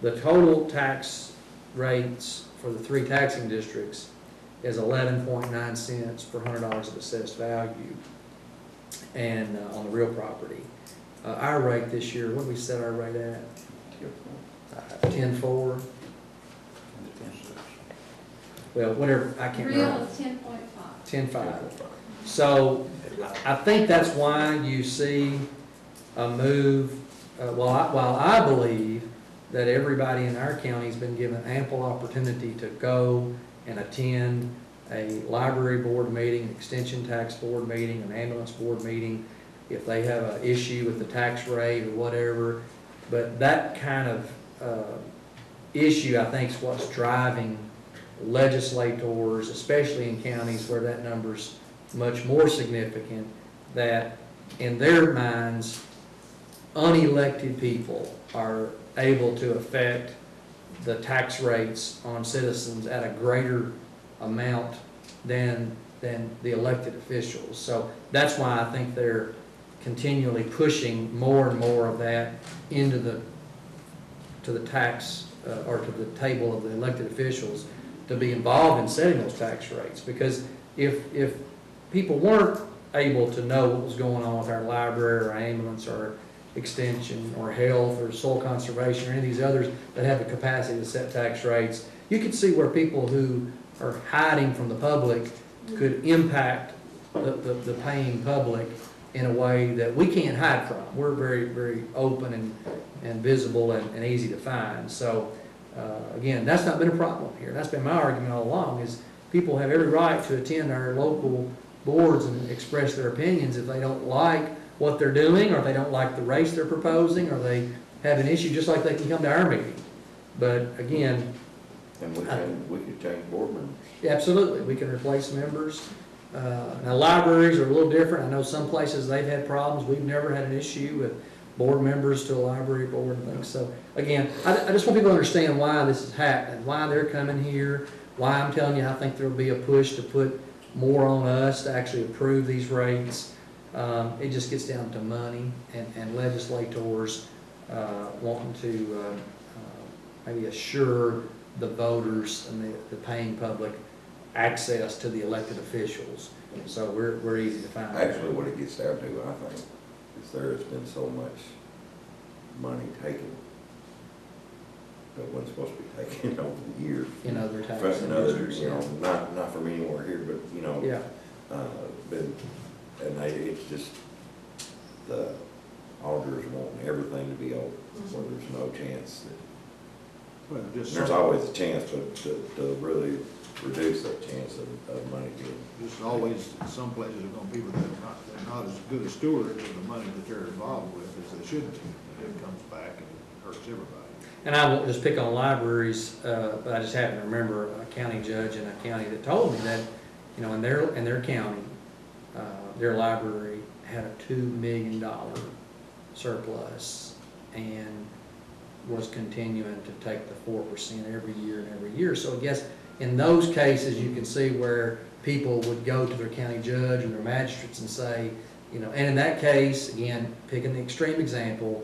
The total tax rates for the 3 taxing districts is 11.9 cents per $100 of assessed value, and on the real property. Our rate this year, what did we set our rate at? 10.4. Well, whatever, I can't Real remember. is 10.5. 10.5. So I think that's why you see a move, while I believe that everybody in our county has been given ample opportunity to go and attend a library board meeting, an extension tax board meeting, an ambulance board meeting, if they have an issue with the tax rate or whatever. But that kind of issue, I think, is what's driving legislators, especially in counties where that number's much more significant, that in their minds, unelected people are able to affect the tax rates on citizens at a greater amount than the elected officials. So that's why I think they're continually pushing more and more of that into the tax or to the table of the elected officials to be involved in setting those tax rates. Because if people weren't able to know what was going on with our library or ambulance or extension or health or soil conservation or any of these others that have the capacity to set tax rates, you could see where people who are hiding from the public could impact the paying public in a way that we can't hide from. We're very, very open and visible and easy to find. So again, that's not been a problem here. That's been my argument all along, is people have every right to attend our local boards and express their opinions if they don't like what they're doing, or if they don't like the race they're proposing, or they have an issue, just like they can come to our meeting. But again, And we could change board members. absolutely, we can replace members. Now, libraries are a little different. I know some places they've had problems. We've never had an issue with board members to a library board and things. So again, I just want people to understand why this is happening, why they're coming here, why I'm telling you I think there'll be a push to put more on us to actually approve these rates. It just gets down to money and legislators wanting to maybe assure the voters and the paying public access to the elected officials. So we're easy to find. Actually, what it gets down to, I think, is there has been so much money taken that wasn't supposed to be taken over the years. In other tax From others, districts, you know, not from anywhere here, but, you know. Yeah, It's just the auditors want everything to be open, where there's no chance Well, just There's always a chance to really reduce that chance of money being. There's always, some places are gonna be, but they're not as good a stewards of the money that they're involved with as they should be. And it comes back and hurts everybody. And I won't just pick on libraries, but I just happen to remember a county judge in a county that told me that, you know, in their county, their library had a $2 million surplus and was continuing to take the 4% every year and every year. So I guess in those cases, you can see where people would go to their county judge or their magistrates and say, you know, and in that case, again, picking the extreme example,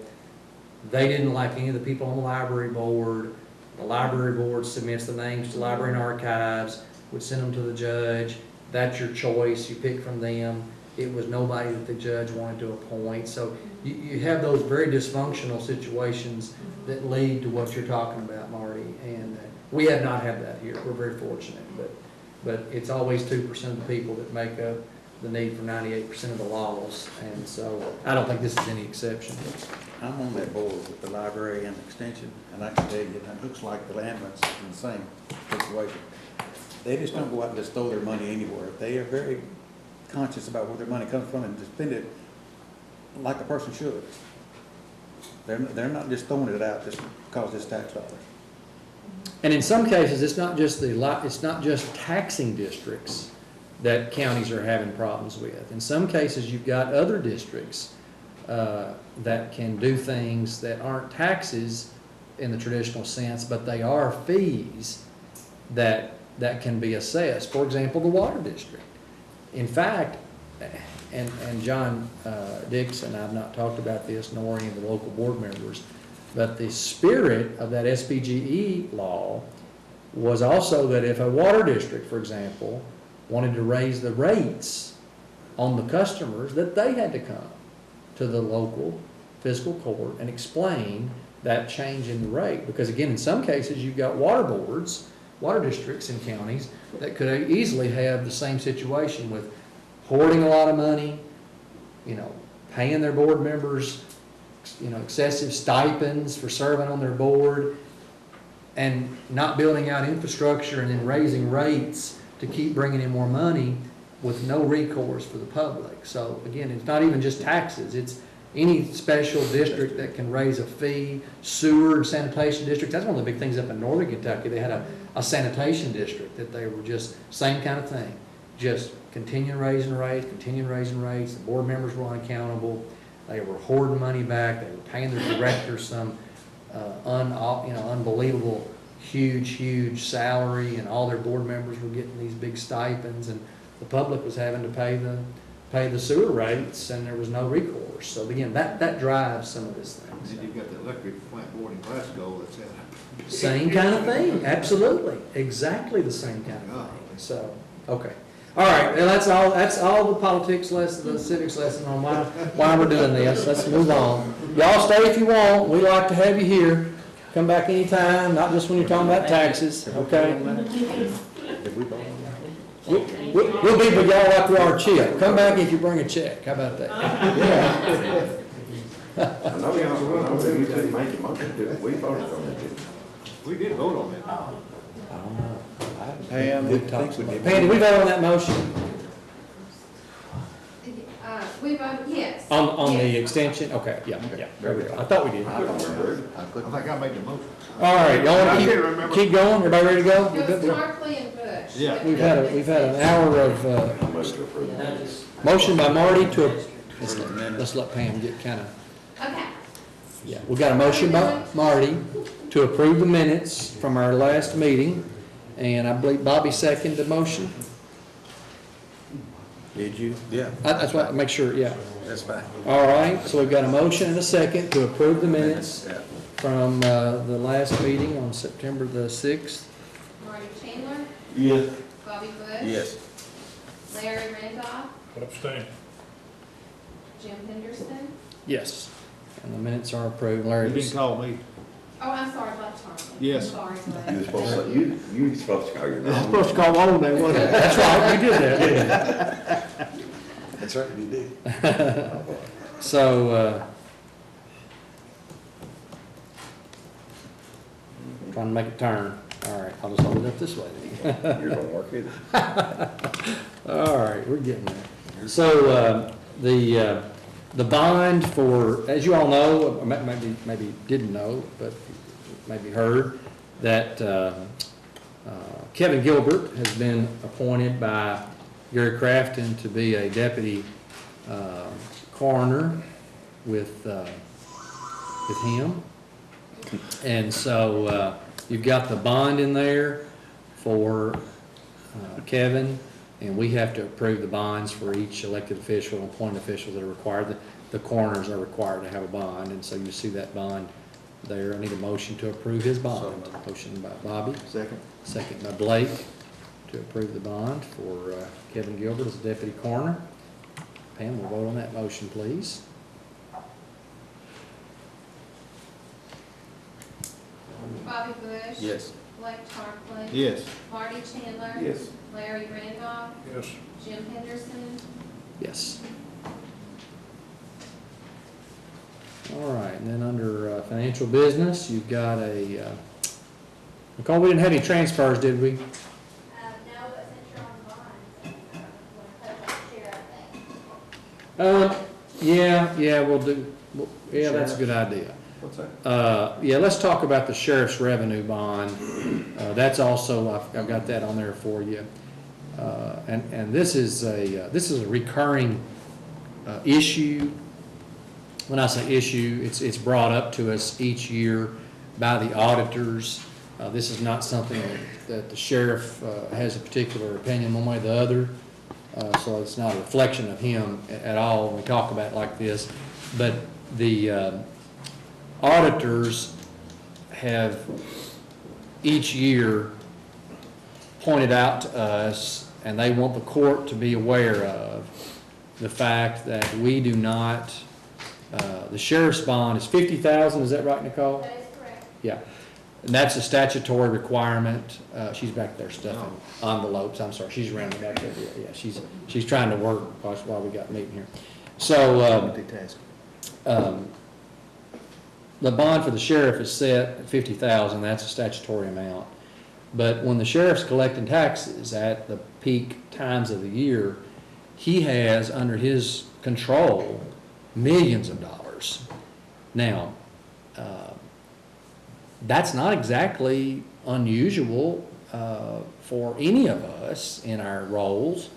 they didn't like any of the people on the library board. The library board submits the names to Library and Archives, would send them to the judge. That's your choice, you pick from them. It was nobody that the judge wanted to appoint. So you have those very dysfunctional situations that lead to what you're talking about, Marty. And we have not had that here. We're very fortunate. But it's always 2% of the people that make up the need for 98% of the laws. And so I don't think this is any exception. I'm on that board with the library and extension, and I can tell you, it looks like the ambulance is in the same situation. They just don't go out and just throw their money anywhere. They are very conscious about where their money comes from and spend it like a person should. They're not just throwing it out just because it's tax dollars. And in some cases, it's not just taxing districts that counties are having problems with. In some cases, you've got other districts that can do things that aren't taxes in the traditional sense, but they are fees that can be assessed. For example, the water district. In fact, and John Dixon, I've not talked about this, nor any of the local board members, but the spirit of that SPGE law was also that if a water district, for example, wanted to raise the rates on the customers, that they had to come to the local fiscal court and explain that change in the rate. Because again, in some cases, you've got water boards, water districts in counties that could easily have the same situation with hoarding a lot of money, you know, paying their board members, you know, excessive stipends for serving on their board, and not building out infrastructure and then raising rates to keep bringing in more money with no recourse for the public. So again, it's not even just taxes, it's any special district that can raise a fee. Sewer and sanitation districts, that's one of the big things up in northern Kentucky. They had a sanitation district that they were just same kind of thing, just continue raising rates. The board members were unaccountable. They were hoarding money back. They were paying their directors some unbelievable, huge salary, and all their board members were getting these big stipends, and the public was having to pay the sewer rates, and there was no recourse. So again, that drives some of this things. And you've got the electric plant board in Glasgow that's had a Same kind of thing, absolutely, exactly the same kind of thing. So, okay. All right, well, that's all the politics lesson, the civics lesson on why we're doing this. Let's move on. Y'all stay if you want. We like to have you here. Come back anytime, not just when you're talking about taxes, okay? We'll be with y'all after our chip. Come back if you bring a check. How about that? I know you didn't make a motion to it. We voted on it. We did vote on it. I don't know. Pam, Good talk. Pam, did we vote on that motion? We voted, yes. On Yes. the extension? Okay, yeah. There we go. I thought we did. I don't remember. I think I made the motion. All right, y'all I want can't to remember. keep going? Everybody ready to go? It was Tarpley and Bush. Yeah. We've had an hour of I moved to approve. motion by Marty to, let's let Pam get kind of, Okay. yeah. We've got a motion by Marty to approve the minutes from our last meeting, and I believe Bobby seconded the motion. Did you? Yeah. That's why, make sure, yeah. That's fine. All right, so we've got a motion and a second to approve the minutes from the last meeting on September the 6th. Marty Chandler, Yes. Bobby Bush. Yes. Larry Randolph, Abstain. Jim Henderson. Yes. And the minutes are approved. Larry, You didn't call me. Oh, I'm sorry, about Tarpley. Yes. Sorry, You Larry. were supposed to, you were supposed to call your I'm name. supposed to call my own name, wasn't I? that's right, we did that, didn't That's right, you did. we? So, trying to make it turn. All right, I'll just hold it up this way then. You're gonna work it. All right, we're getting there. So, the bond for, as you all know, or maybe didn't know, but maybe heard, that Kevin Gilbert has been appointed by Gary Crafton to be a deputy coroner with him. And so you've got the bond in there for Kevin, and we have to approve the bonds for each elected official and appointed officials that are required. The coroners are required to have a bond, and so you see that bond there. I need a motion to approve his bond. Motion by Bobby. Second. Second by Blake to approve the bond for Kevin Gilbert as deputy coroner. Pam, we'll vote on that motion, please. Bobby Bush. Yes. Blake Tarpley. Yes. Marty Chandler. Yes. Larry Randolph. Yes. Jim Henderson. Yes. All right, and then under financial business, you've got a, Nicole, we didn't have any transfers, did we? No, but since you're on bonds, want to put a share, I think. Yeah, we'll do, yeah, that's a good idea. What's that? Yeah, let's talk about the sheriff's revenue bond. That's also, I've got that on there for you. And this is a recurring issue. When I say issue, it's brought up to us each year by the auditors. This is not something that the sheriff has a particular opinion one way or the other. So it's not a reflection of him at all when we talk about it like this. But the auditors have each year pointed out to us, and they want the court to be aware of the fact that we do not, the sheriff's bond is $50,000, is that right, Nicole? That is correct. Yeah, and that's a statutory requirement. She's back there stuffing envelopes, I'm sorry, she's around the back there, yeah, she's trying to work while we got meeting here. So, the bond for the sheriff is set at $50,000, that's a statutory amount. But when the sheriff's collecting taxes at the peak times of the year, he has under his control millions of dollars. Now, that's not exactly unusual for any of us in our roles.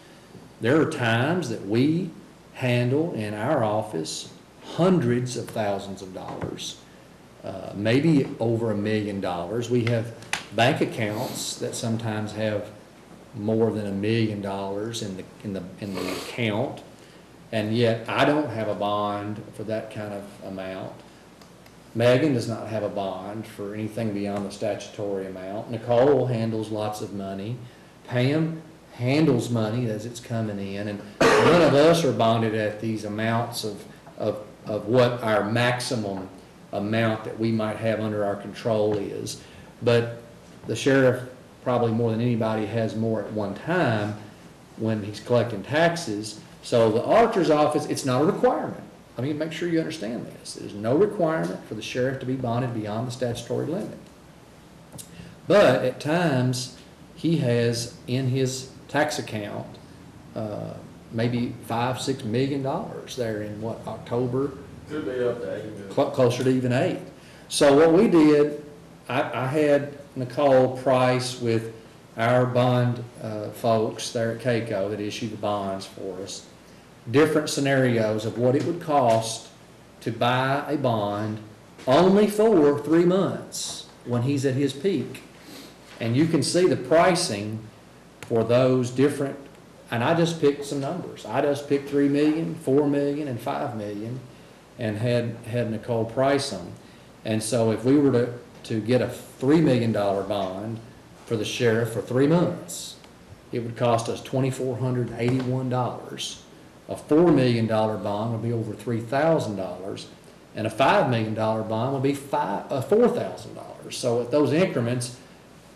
There are times that we handle in our office hundreds of thousands of dollars, maybe over $1 million. We have bank accounts that sometimes have more than $1 million in the account, and yet I don't have a bond for that kind of amount. Megan does not have a bond for anything beyond the statutory amount. Nicole handles lots of money. Pam handles money as it's coming in, and none of us are bonded at these amounts of what our maximum amount that we might have under our control is. But the sheriff, probably more than anybody, has more at one time when he's collecting taxes. So the auditor's office, it's not a requirement. I mean, make sure you understand this. There's no requirement for the sheriff to be bonded beyond the statutory limit. But at times, he has in his tax account maybe $5-6 million there in what, October? Could be up to 8 million. Closer to even 8. So what we did, I had Nicole price with our bond folks there at CAECO that issue the bonds for us, different scenarios of what it would cost to buy a bond only for 3 months when he's at his peak. And you can see the pricing for those different, and I just picked some numbers. I just picked 3 million, 4 million, and 5 million, and had Nicole price them. And so if we were to get a $3 million bond for the sheriff for 3 months, it would cost us $2,481. A $4 million bond would be over $3,000, and a $5 million bond would be $4,000. So at those increments,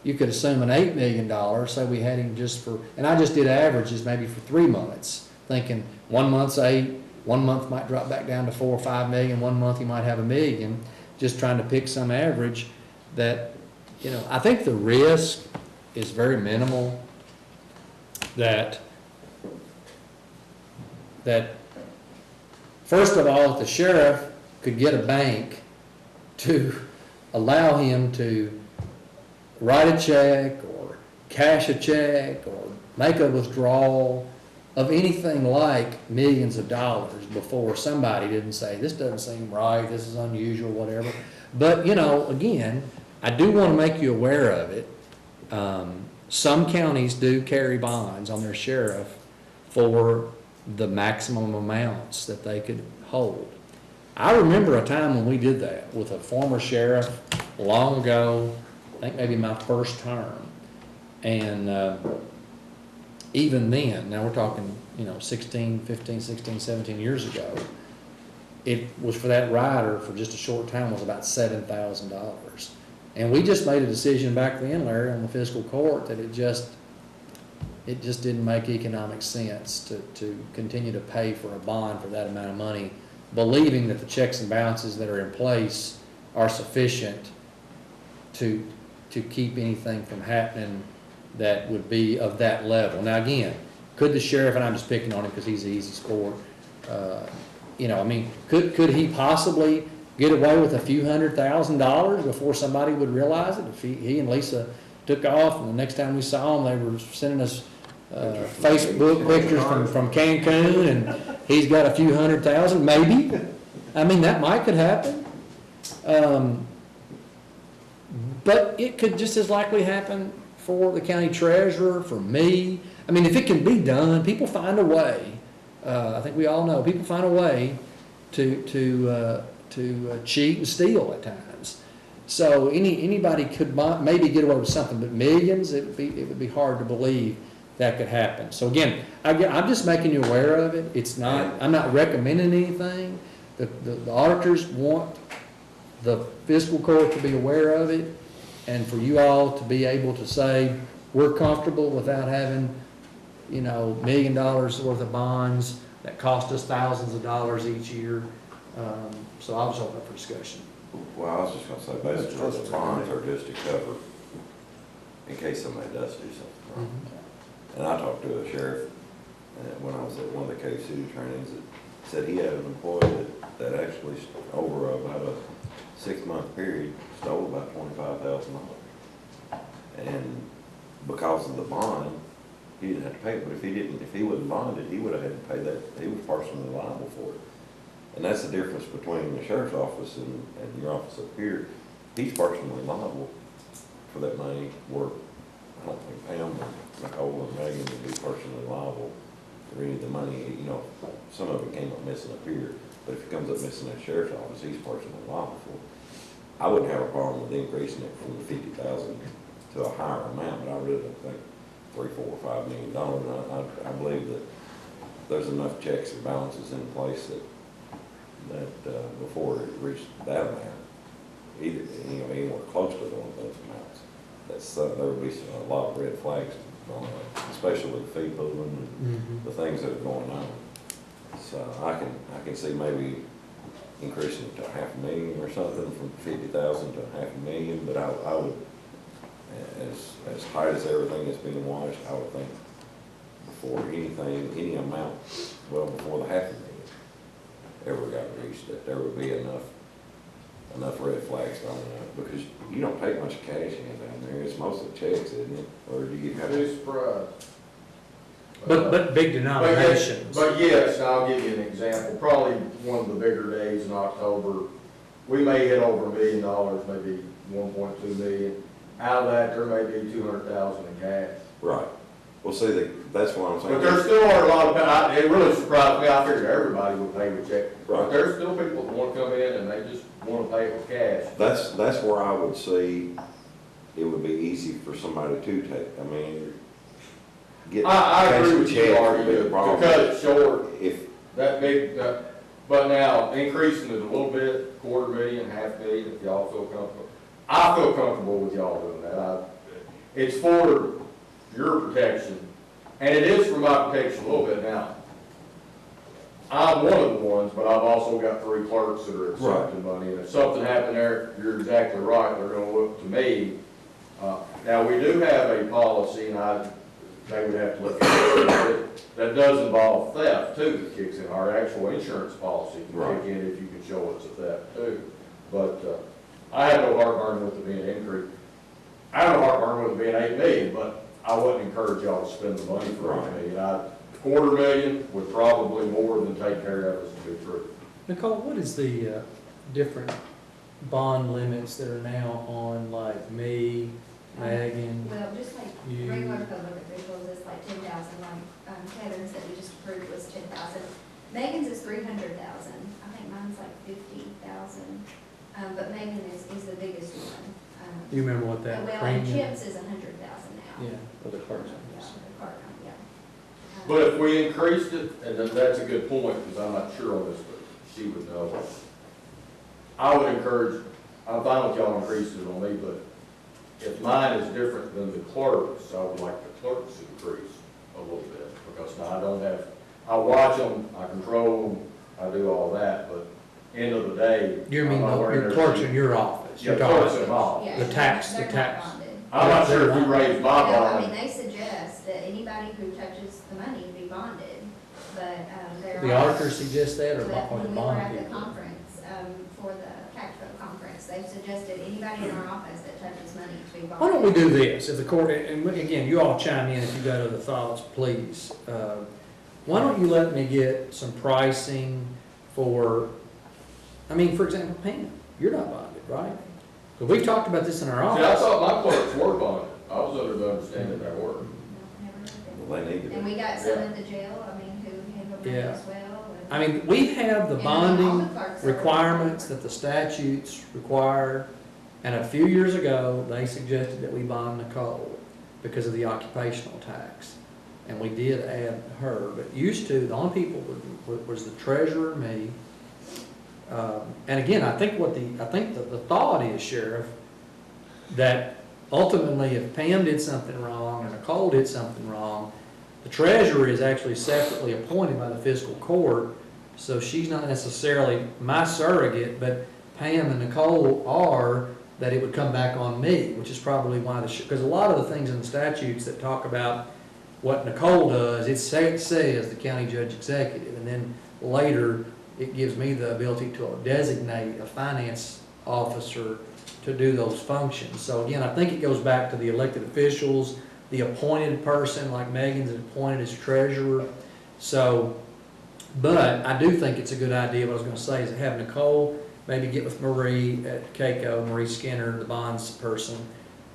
you could assume an $8 million, say we had him just for, and I just did averages maybe for 3 months, thinking 1 month's 8, 1 month might drop back down to 4 or 5 million, 1 month he might have $1 million, just trying to pick some average that you know, I think the risk is very minimal that first of all, if the sheriff could get a bank to allow him to write a check or cash a check or make a withdrawal of anything like millions of dollars before somebody didn't say, this doesn't seem right, this is unusual, whatever. But, you know, again, I do want to make you aware of it. Some counties do carry bonds on their sheriff for the maximum amounts that they could hold. I remember a time when we did that with a former sheriff long ago, I think maybe my first term. And even then, now we're talking, you know, 16, 15, 16, 17 years ago, it was for that rider for just a short time was about $7,000. And we just made a decision back then, Larry, on the fiscal court that it just didn't make economic sense to continue to pay for a bond for that amount of money, believing that the checks and balances that are in place are sufficient to keep anything from happening that would be of that level. Now again, could the sheriff, and I'm just picking on him because he's an easy sport, you know, I mean, could he possibly get away with a few $100,000 before somebody would realize it? If he and Lisa took off and the next time we saw them, they were sending us Facebook pictures from Cancun and he's got a few $100,000, maybe. I mean, that might could happen. But it could just as likely happen for the county treasurer, for me. I mean, if it can be done, people find a way. I think we all know people find a way to cheat and steal at times. So anybody could maybe get away with something, but millions, it would be hard to believe that could happen. So again, I'm just making you aware of it. It's not, I'm not recommending anything. The auditors want the fiscal court to be aware of it and for you all to be able to say, we're comfortable without having, you know, $1 million worth of bonds that cost us thousands of dollars each year. So I was hoping for discussion. Well, I was just gonna say, basically, the bonds are just to cover in case somebody does do something wrong. And I talked to a sheriff, when I was at one of the Cave City trainings, that said he had an employee that actually, over about a 6-month period, stole about $25,000. And because of the bond, he didn't have to pay it, but if he wasn't bonded, he would have had to pay that, he was personally liable for it. And that's the difference between the sheriff's office and your office up here. He's personally liable for that money, where I don't think Pam or Nicole or Megan would be personally liable for any of the money. You know, some of it came up missing up here, but if it comes up missing at the sheriff's office, he's personally liable for it. I wouldn't have a problem with increasing it from the $50,000 to a higher amount, but I really don't think $3, $4, or $5 million. I believe that there's enough checks and balances in place that before it reached that amount, anywhere close to one of those amounts, there would be a lot of red flags on it, especially with fee pooling and the things that are going on. So I can see maybe increasing it to $500,000 or something, from 50,000 to $500,000, but I would, as tight as everything is being watched, I would think before any amount, well before the $500,000 ever got reached, that there would be enough red flags on it, because you don't take much cash in down there. It's mostly checks, isn't it? Or do you have? Be surprised. But big denominations. But yes, I'll give you an example. Probably one of the bigger days in October, we may hit over $1 million, maybe 1.2 million. Out of that, there may be 200,000 in cash. Right. Well, see, that's what I'm saying. But there still are a lot of, it really surprised me. I figured everybody would pay with check. Right. But there's still people that want to come in and they just want to pay it with cash. That's where I would see it would be easy for somebody to take. I mean, I agree with you, Artie, to to cut it short. If That big, but now increasing it a little bit, $250,000, $500,000, if y'all feel comfortable. I feel comfortable with y'all doing that. It's for your protection, and it is for my protection a little bit now. I'm one of the ones, but I've also got 3 clerks that are accepting money, and if something happened there, you're exactly right, they're gonna look to me Now, we do have a policy, and they would have to look at it, that does involve theft too, that kicks in. Our actual insurance policy can Right. kick in if you can show it's a theft too. But, I have no heartburn with it being increased. I have no heartburn with it being 8 million, but I wouldn't encourage y'all to spend the money for 8 million. $250,000 would probably more than take care of us, to be true. Nicole, what is the different bond limits that are now on, like me, Megan? Well, just like You- regular public officials, it's like 10,000, like, Heather's that we just approved was 10,000. Megan's is 300,000, I think mine's like 50,000, but Megan is the biggest one. Do you remember what that Well, and premium? Chip's is 100,000 now. Yeah, for the clerk's Yeah, office. the clerk, yeah. But if we increased it, and that's a good point, because I'm not sure on this, but she would know. I would encourage, I'm fine with y'all increasing it on me, but if mine is different than the clerk's, I would like the clerk's increase a little bit, because now I don't have, I watch them, I control them, I do all that, but end of the day. You mean I'm not wearing your their clerks shoes. in your office? Yeah, You're talking clerks about- in my office. Yeah, The tax- they're the not tax. bonded. I'm not sure if you raise my No, I mean, bond. they suggest that anybody who touches the money be bonded, but, there are. The auditor suggests that, or But the when we were bond at the people? conference, for the tax vote conference, they've suggested anybody in our office that touches money to be bonded. Why don't we do this, if the court, and again, you all chime in if you got other thoughts, please. Why don't you let me get some pricing for, I mean, for example, Pam, you're not bonded, right? But we've talked about this in our See, I office. thought my clerks were bonded. I was under the understanding they were. No, never happened. Well, they need to And be. we got some at the jail, I mean, who handled that Yeah. as well. and- I mean, we have the And all the bonding clerks are- requirements that the statutes require, and a few years ago, they suggested that we bond Nicole because of the occupational tax. And we did add her, but used to, the only people was the treasurer, me. And again, I think the thought is, Sheriff, that ultimately if Pam did something wrong and Nicole did something wrong, the treasurer is actually separately appointed by the fiscal court, so she's not necessarily my surrogate, but Pam and Nicole are, that it would come back on me, which is probably why because a lot of the things in the statutes that talk about what Nicole does, it says the county judge executive, and then later it gives me the ability to designate a finance officer to do those functions. So again, I think it goes back to the elected officials, the appointed person, like Megan's appointed as treasurer. So, but I do think it's a good idea, what I was gonna say, is to have Nicole maybe get with Marie at Keiko, Marie Skinner, the bonds person,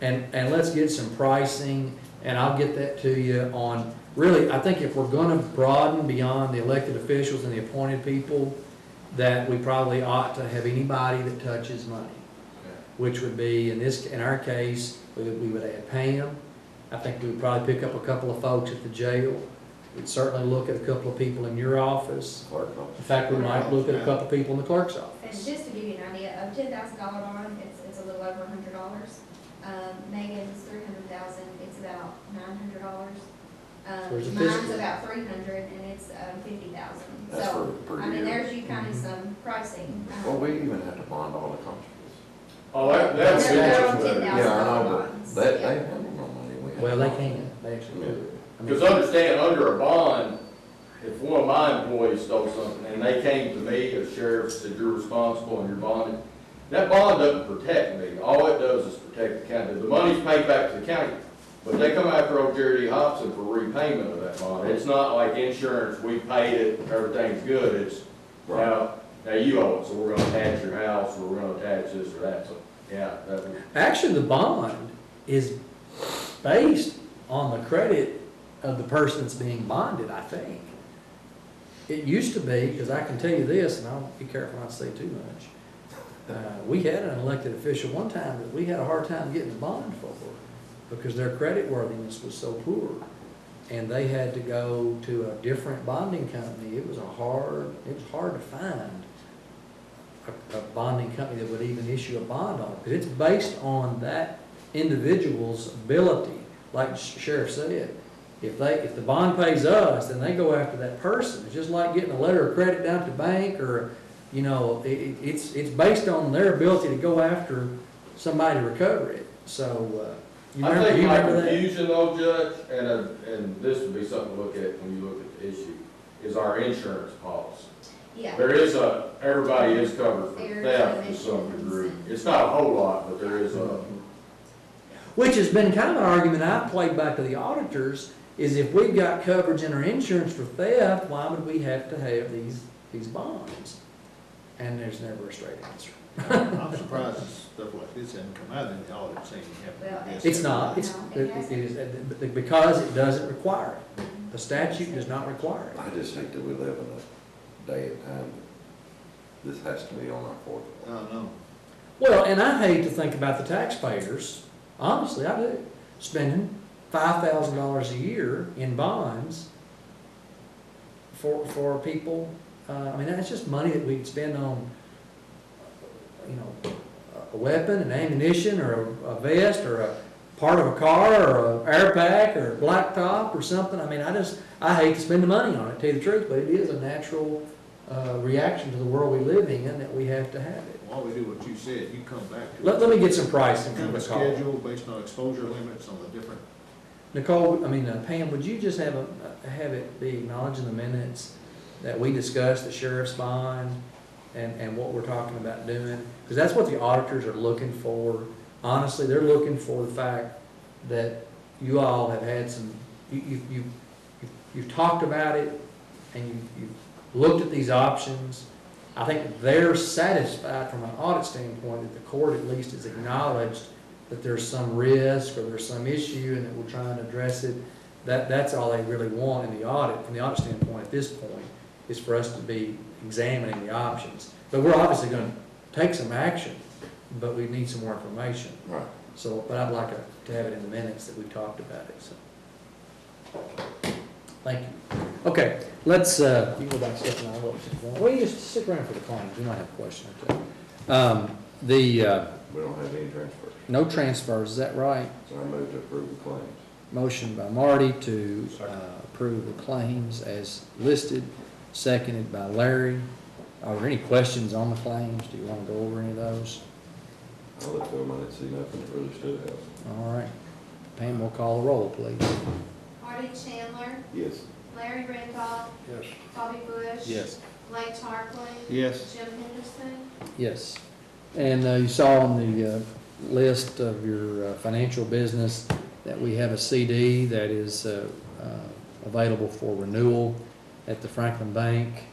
and let's get some pricing, and I'll get that to you on, really, I think if we're gonna broaden beyond the elected officials and the appointed people, that we probably ought to have anybody that touches money, which would be, in our case, we would add Pam. I think we would probably pick up a couple of folks at the jail. We'd certainly look at a couple of people in your office. Clerk's office. In fact, we might look at a couple of people in the clerk's And office. just to give you an idea, a $10,000 bond, it's a little over $100. Megan's 300,000, it's about $900. Where's the Mine's fiscal? about 300, and it's 50,000. That's So, per I mean, year. there's you kind of some pricing. Well, we even have to bond all the constables. Oh, that's. They're on good. $10,000 Yeah, I know, bonds. but they Yeah. handle no money. We have Well, they to bond. can, they actually do. I mean, Because understand, under a bond, if one of my employees stole something and they came to me as sheriff, said you're responsible and you're bonded, that bond doesn't protect me. All it does is protect the county. The money's paid back to the county, but they come after old Jared E. Hobson for repayment of that bond. It's not like insurance, we paid it, everything's good. It's, now you owe it, so we're gonna attach your house, or we're gonna attach this or that, so, yeah, that would. Actually, the bond is based on the credit of the person that's being bonded, I think. It used to be, because I can tell you this, and I'll be careful not to say too much. We had an elected official one time that we had a hard time getting a bond for because their credit worthiness was so poor. And they had to go to a different bonding company. It was hard to find a bonding company that would even issue a bond on it. Because it's based on that individual's ability. Like Sheriff said, if the bond pays us, then they go after that person. It's just like getting a letter of credit down at the bank, or, you know, it's based on their ability to go after somebody to recover it. So, You I remember, think you my remember that? confusion though, Judge, and this would be something to look at when you look at the issue, is our insurance policy. Yeah. There is everybody is covered for There's theft to some emissions degree. and- It's not a whole lot, but there is Which has been kind of an argument I've played back to the auditors, is if we've got coverage in our insurance for theft, why would we have to have these bonds? And there's never a straight answer. I'm surprised stuff like this hasn't come out in the audit saying you have to Well, invest. It's not, it's, No, it it is, because it doesn't require it. The statute does not require it. I just think that we live in a day and time that this has to be on our forefront. I know. Well, and I hate to think about the taxpayers, honestly, I do, spending $5,000 a year in bonds for people. I mean, that's just money that we'd spend on, you know, a weapon, an ammunition, or a vest, or a part of a car, or an air pack, or a blacktop, or something. I mean, I hate to spend the money on it, to tell you the truth, but it is a natural reaction to the world we live in that we have to have it. Why we do what you said, you come back to. Let me get some pricing Kind from of a Nicole. schedule based on exposure limits on the different. Nicole, Pam, would you just have it be acknowledged in the minutes that we discussed the sheriff's bond and what we're talking about doing? Because that's what the auditors are looking for. Honestly, they're looking for the fact that you all have had some, you've talked about it, and you've looked at these options. I think they're satisfied from an audit standpoint that the court at least has acknowledged that there's some risk or there's some issue and that we're trying to address it. That's all they really want in the audit, from the audit standpoint at this point, is for us to be examining the options. But we're obviously going to take some action, but we need some more information. Right. So, but I'd like to have it in the minutes that we've talked about it, so. Thank you. Okay, let's, you can go back a step now. Well, you just stick around for the claims, you might have a question or two. We don't have any transfers, No transfers, is that right? so I move to approve the claims. Motion by Marty to approve the claims as listed, seconded by Larry. Are there any questions on the claims? Do you want to go over any of those? I looked through them, I didn't see nothing that really stood out. All right. Pam will call the roll, please. Marty Chandler, Yes. Larry Randolph, Yes. Bobby Bush. Yes. Blake Tarpley. Yes. Jim Henderson. Yes. And you saw on the list of your financial business that we have a CD that is available for renewal at the Franklin Bank.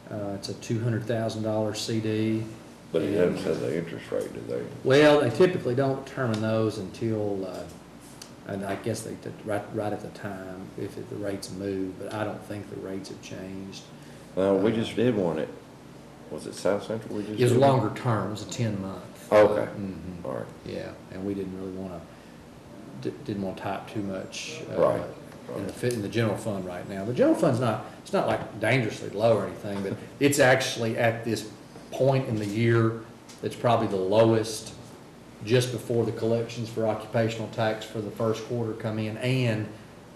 It's a $200,000 CD. But it hasn't said the interest rate, did they? Well, they typically don't determine those until, and I guess they did right at the time, if the rates move, but I don't think the rates have changed. We just did one at, was it South Central we just did? It was longer term, it was a 10-month. Okay. Mhm. All right. Yeah, and we didn't really want to, didn't want to type too much Right. in the general fund right now. The general fund's not, it's not like dangerously low or anything, but it's actually at this point in the year that's probably the lowest, just before the collections for occupational tax for the first quarter come in and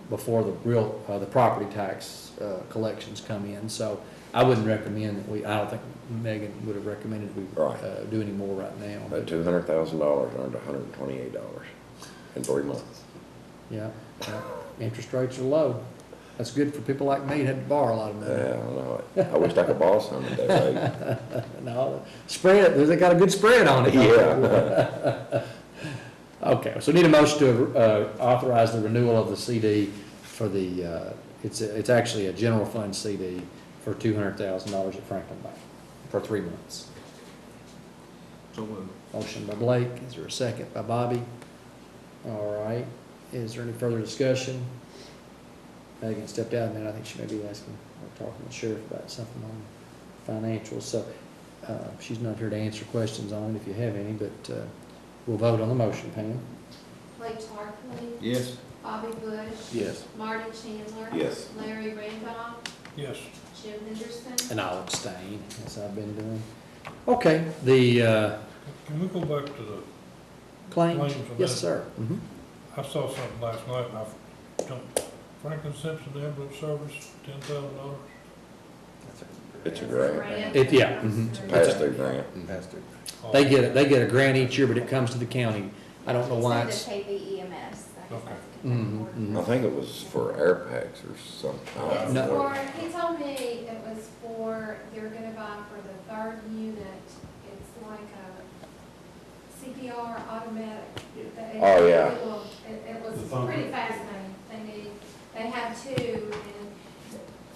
before the property tax collections come in. So I wouldn't recommend that I don't think Megan would have recommended we Right. do any more right now. That $200,000 earned $128 in 3 months. Yeah, interest rates are low. That's good for people like me that had to borrow a lot of money. Yeah, I know it. I wish I could borrow some at that rate. No, spread, they got a good spread on it. Yeah. Okay, so need a motion to authorize the renewal of the CD for the, it's actually a general fund CD for $200,000 at Franklin Bank for 3 months. So moved. Motion by Blake, is there a second by Bobby? All right, is there any further discussion? Megan stepped out, and then I think she may be asking, or talking to the sheriff about something on financials, so she's not here to answer questions on it if you have any, but we'll vote on the motion, Pam. Blake Tarpley. Yes. Bobby Bush. Yes. Marty Chandler. Yes. Larry Randolph. Yes. Jim Henderson. And I'll abstain, as I've been doing. Okay, the Can we go back to the, claims? Claims for Yes, that. sir. Mhm. I saw something last night, and I jumped, Franklin Simpson Ambulance Service, $10,000. It's a grant. Yeah. Mhm. Pass-through grant. Pastor. They get a grant each year, but it comes to the county I don't know why it's. Instead of KVEMS, I guess Okay. that's a Mhm, different mhm. I think it was for air packs or something. It's No. for, he told me it was for, they're gonna buy for the third unit, it's like a CPR automatic. Oh, yeah. It was pretty fascinating, they have two, and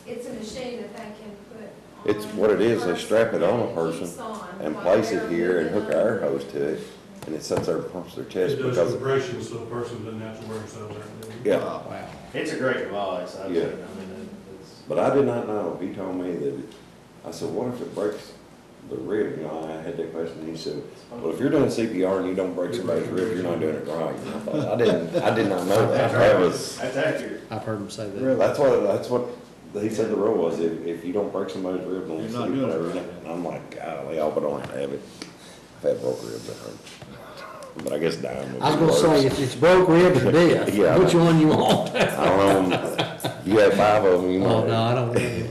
it's a machine that they can put on. It's what it is, they strap it on a It person keeps on and while place it they're here and hook an air moving hose to it, and it sits there and pumps their chest It does because, compression, so the person doesn't have to wear themselves out. yeah. Wow. It's a great device, I've Yeah. seen, I mean, it's. But I did not know, he told me that, I said, what if it breaks the rib? You know, I had that question, and he said, well, if you're doing CPR and you don't break somebody's rib, you're not doing it right. And I thought, I did not know that. That was, That's accurate. I've heard him say that. that's what he said the rule was, if you don't break somebody's rib on You're not doing it CPR, right. and I'm like, golly, I hope I don't have it. I've had broke ribs that hurt. But I guess dying would be I was gonna worse. say, if it's broke ribs or death, Yeah. which one you want? I don't know, you had 5 of them, you know. Oh, no, I don't know.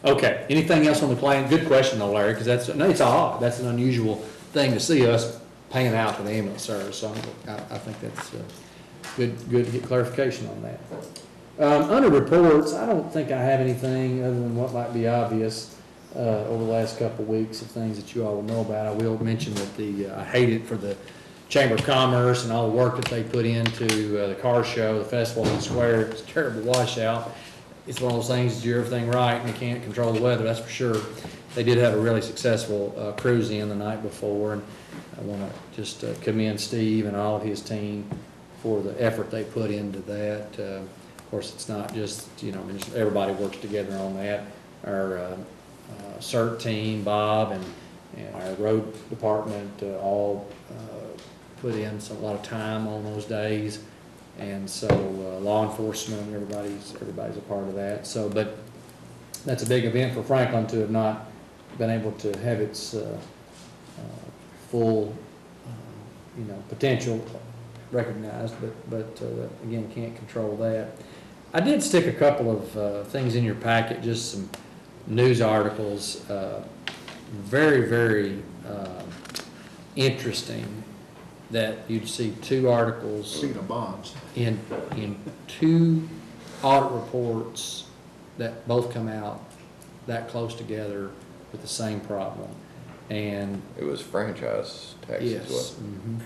Okay, anything else on the claim? Good question though, Larry, because it's odd. That's an unusual thing to see us paying out to the ambulance service, so I think that's good to get clarification on that. Under reports, I don't think I have anything other than what might be obvious over the last couple of weeks of things that you all will know about. I will mention that I hate it for the Chamber of Commerce and all the work that they put into the car show, the festival in the square. It's a terrible washout. It's one of those things, you do everything right and you can't control the weather, that's for sure. They did have a really successful cruise in the night before, and I want to just commend Steve and all of his team for the effort they put into that. Of course, it's not just, just everybody works together on that. Our CERT team, Bob, and our road department all put in a lot of time on those days. And so law enforcement, everybody's a part of that. So, but that's a big event for Franklin to have not been able to have its full, potential recognized. But again, can't control that. I did stick a couple of things in your packet, just some news articles, very, very interesting. That you'd see 2 articles Speaking of bonds. in 2 audit reports that both come out that close together with the same problem. And It was franchise taxes, yes, wasn't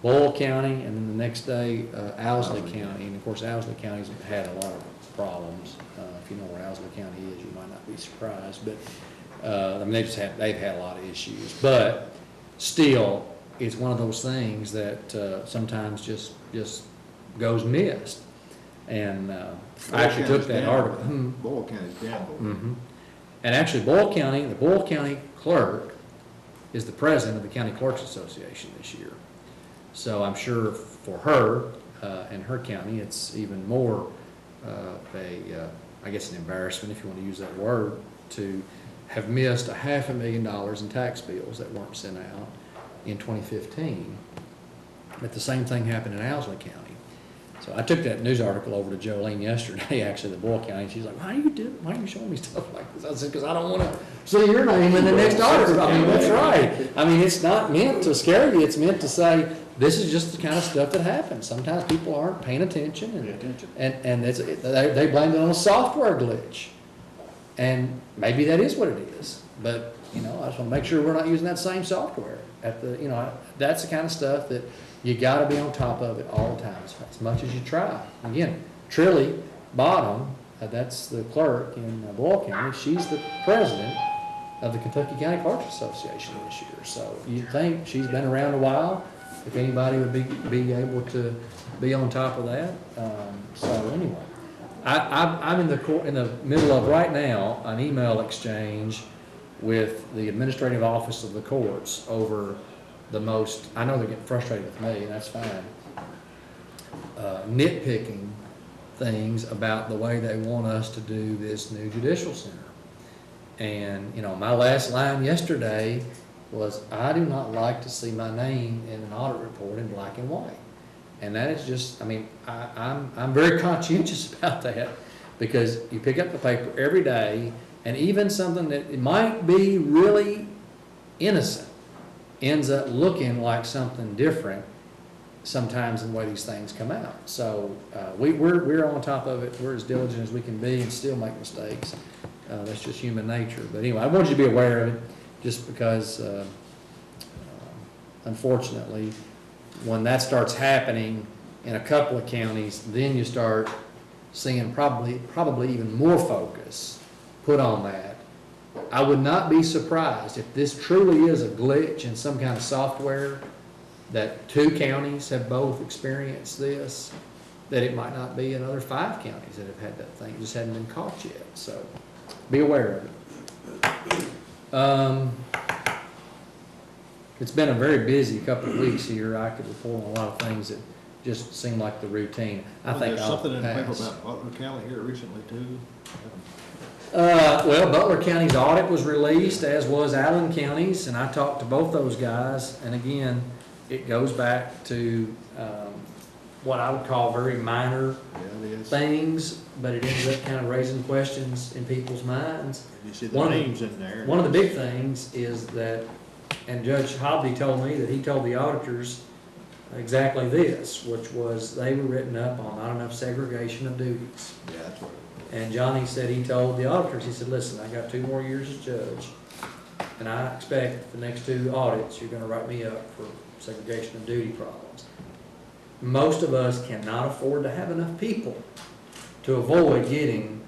Boyle County, and then the next day Owsley County. And of course, Owsley County's had a lot of problems. If you know where Owsley County is, you might not be surprised. But they've had a lot of issues. But still, it's one of those things that sometimes just goes missed. And I actually took that article. Boyle County's down. Mm-hmm. And actually, the Boyle County clerk is the president of the County Clerks Association this year. So I'm sure for her and her county, it's even more I guess an embarrassment, if you want to use that word, to have missed $500,000 in tax bills that weren't sent out in 2015. But the same thing happened in Owsley County. So I took that news article over to Jolene yesterday, actually, the Boyle County, and she's like, why are you showing me stuff like this? I said, because I don't want to see your name in the next article. I mean, that's right. I mean, it's not meant to scare you, it's meant to say, this is just the kind of stuff that happens. Sometimes people aren't paying attention, and they blame it on a software glitch. And maybe that is what it is. But, I just want to make sure we're not using that same software. That's the kind of stuff that you got to be on top of it all the time, as much as you try. Again, Trilly Bottom, that's the clerk in Boyle County. She's the president of the Kentucky County Clerks Association this year. So you'd think she's been around a while. If anybody would be able to be on top of that. So anyway, I'm in the middle of right now an email exchange with the administrative office of the courts over the most, I know they're getting frustrated with me, and that's fine, nitpicking things about the way they want us to do this new judicial center. And, my last line yesterday was, I do not like to see my name in an audit report in black and white. And that is just, I'm very conscientious about that, because you pick up the paper every day, and even something that it might be really innocent ends up looking like something different sometimes in the way these things come out. So, we're on top of it, we're as diligent as we can be and still make mistakes. That's just human nature. But anyway, I want you to be aware of it, just because, unfortunately, when that starts happening in a couple of counties, then you start seeing probably even more focus put on that. I would not be surprised if this truly is a glitch in some kind of software, that 2 counties have both experienced this, that it might not be another 5 counties that have had that thing, just hadn't been caught yet. So be aware of it. It's been a very busy couple of weeks here. I could report on a lot of things that just seem like the routine. I think there's something in the paper pass. about Butler County here recently too. Well, Butler County's audit was released, as was Allen County's, and I talked to both those guys, and again, it goes back to what I would call very minor things, but it ends up kind of raising questions in people's minds. You see the names in there. One of the big things is that, and Judge Hobby told me that he told the auditors exactly this, which was they were written up on not enough segregation of duties. Yeah, that's what. And Johnny said he told the auditors, he said, listen, I got 2 more years as judge, and I expect the next 2 audits, you're gonna write me up for segregation of duty problems. Most of us cannot afford to have enough people to avoid getting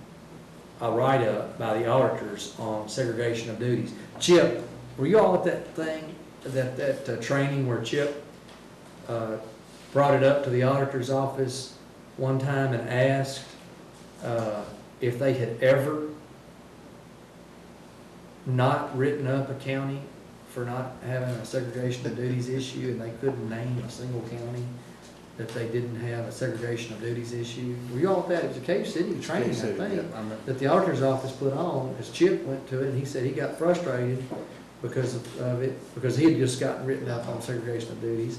a write-up by the auditors on segregation of duties. Chip, were you all at that thing, that training where Chip brought it up to the auditor's office one time and asked if they had ever not written up a county for not having a segregation of duties issue, and they couldn't name a single county that they didn't have a segregation of duties issue? Were you all at that? It was a Cave City training, I think, that the auditor's office put on, as Chip went to it, and he said he got frustrated because of it, because he had just gotten written up on segregation of duties,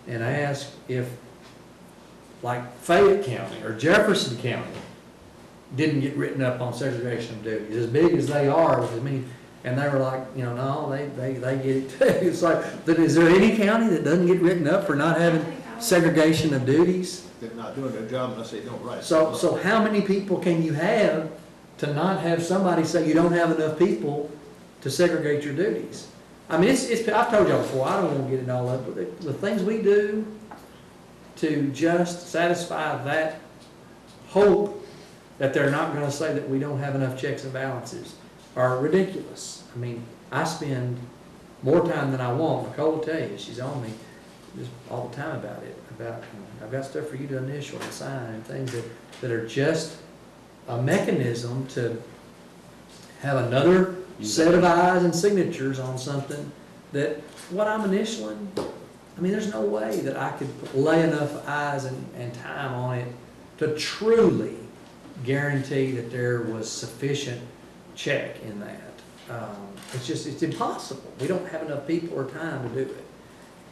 and I asked if, like, Fayette County or Jefferson County didn't get written up on segregation of duties, as big as they are, with as many, and they were like, you know, no, they get it too. It's like, is there any county that doesn't get written up for not having segregation of duties? They're not doing their job unless they don't write. So how many people can you have to not have somebody say you don't have enough people to segregate your duties? I mean, I've told y'all before, I don't want to get it all up, but the things we do to just satisfy that hope that they're not going to say that we don't have enough checks and balances are ridiculous. I mean, I spend more time than I want. Nicole will tell you, she's on me just all the time about it. I've got stuff for you to initial and sign, and things that are just a mechanism to have another set of eyes and signatures on something that what I'm initialing, I mean, there's no way that I could lay enough eyes and time on it to truly guarantee that there was sufficient check in that. It's impossible. We don't have enough people or time to do it.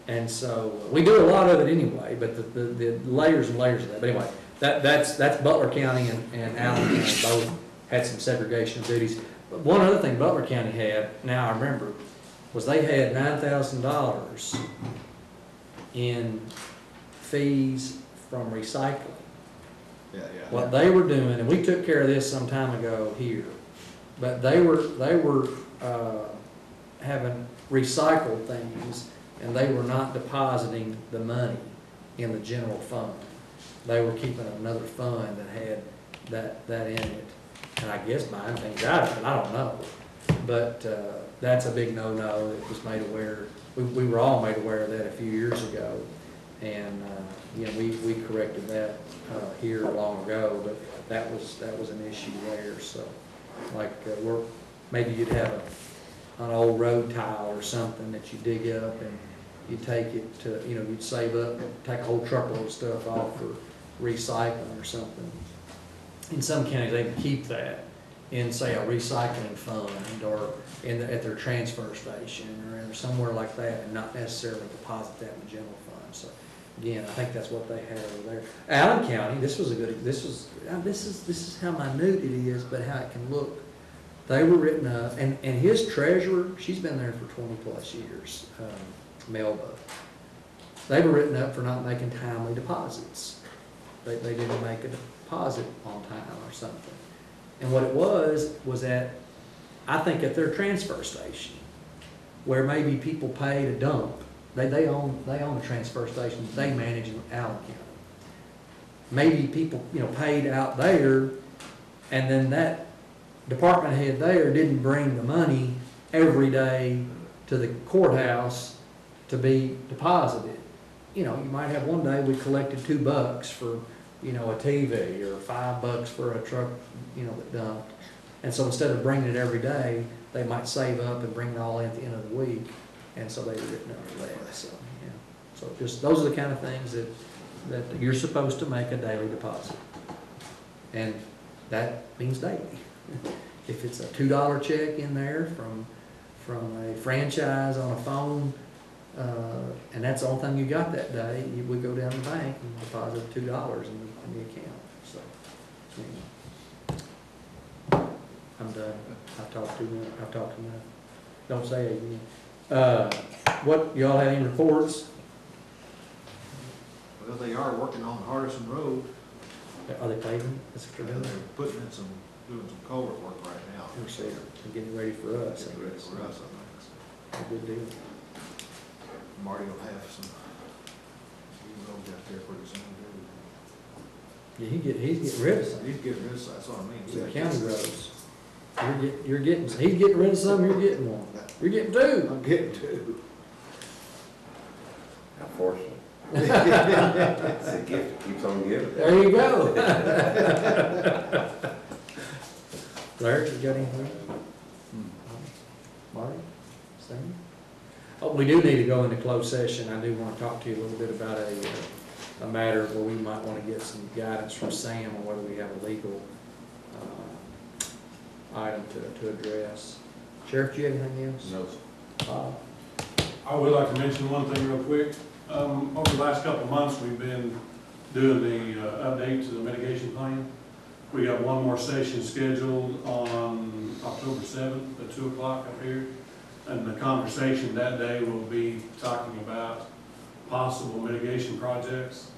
And so we do a lot of it anyway, but the layers and layers of that. But anyway, that's Butler County and Allen County both had some segregation of duties. But one other thing Butler County had, now I remember, was they had $9,000 in fees from recycling. Yeah. What they were doing, and we took care of this some time ago here, but they were having recycled things, and they were not depositing the money in the general fund. They were keeping another fund that had that in it, and I guess buying things out of it, I don't know. But that's a big no-no that was made aware. We were all made aware of that a few years ago, and we corrected that here long ago. But that was an issue there. So, like, maybe you'd have an old road tile or something that you dig up and you take it to, you'd save up and take a whole truckload of stuff off for recycling or something. In some counties, they can keep that in, say, a recycling fund or at their transfer station or somewhere like that, and not necessarily deposit that in the general fund. So, again, I think that's what they had over there. Allen County, this is how minute it is, but how it can look. They were written up, and his treasurer, she's been there for 20 plus years, Melba. they were written up for not making timely deposits. They didn't make a deposit on time or something. And what it was that, I think at their transfer station, where maybe people pay to dump, they own the transfer station, they manage in Allen County. Maybe people, paid out there, and then that department head there didn't bring the money every day to the courthouse to be deposited. You might have one day we collected $2 for, a TV, or $5 for a truck, that dumped. And so instead of bringing it every day, they might save up and bring it all in at the end of the week, and so they were written up for that, so, yeah. So just, those are the kind of things that you're supposed to make a daily deposit. And that means daily. If it's a $2 check in there from a franchise on a phone, and that's the only thing you got that day, you would go down to the bank and deposit $2 in the account, so. Anyway. I'm done. I've talked enough. Don't say it again. What, y'all have any reports? Well, they are working on Hardison Road. Are they paving? That's what they're They're doing. putting in doing some culvert work right now. They're getting ready for us. Getting ready for us, I think. So A good deal. Marty will have some, roads out there pretty soon, too. Yeah, he's getting rid of some. He's getting rid of some, that's what I mean. Some county roads. He's getting rid of some, you're getting one. You're getting two. I'm getting two. How fortunate. It's a gift that keeps on giving. There you go. Larry, you got anything? Marty? Sam? Oh, we do need to go into closed session. I do want to talk to you a little bit about a matter where we might want to get some guidance from Sam on whether we have a legal item to address. Sheriff, do you have anything else? No, sir. I would like to mention one thing real quick. Over the last couple of months, we've been doing the update to the mitigation plan. We got one more session scheduled on October 7th at 2 o'clock up here. And the conversation that day will be talking about possible mitigation projects,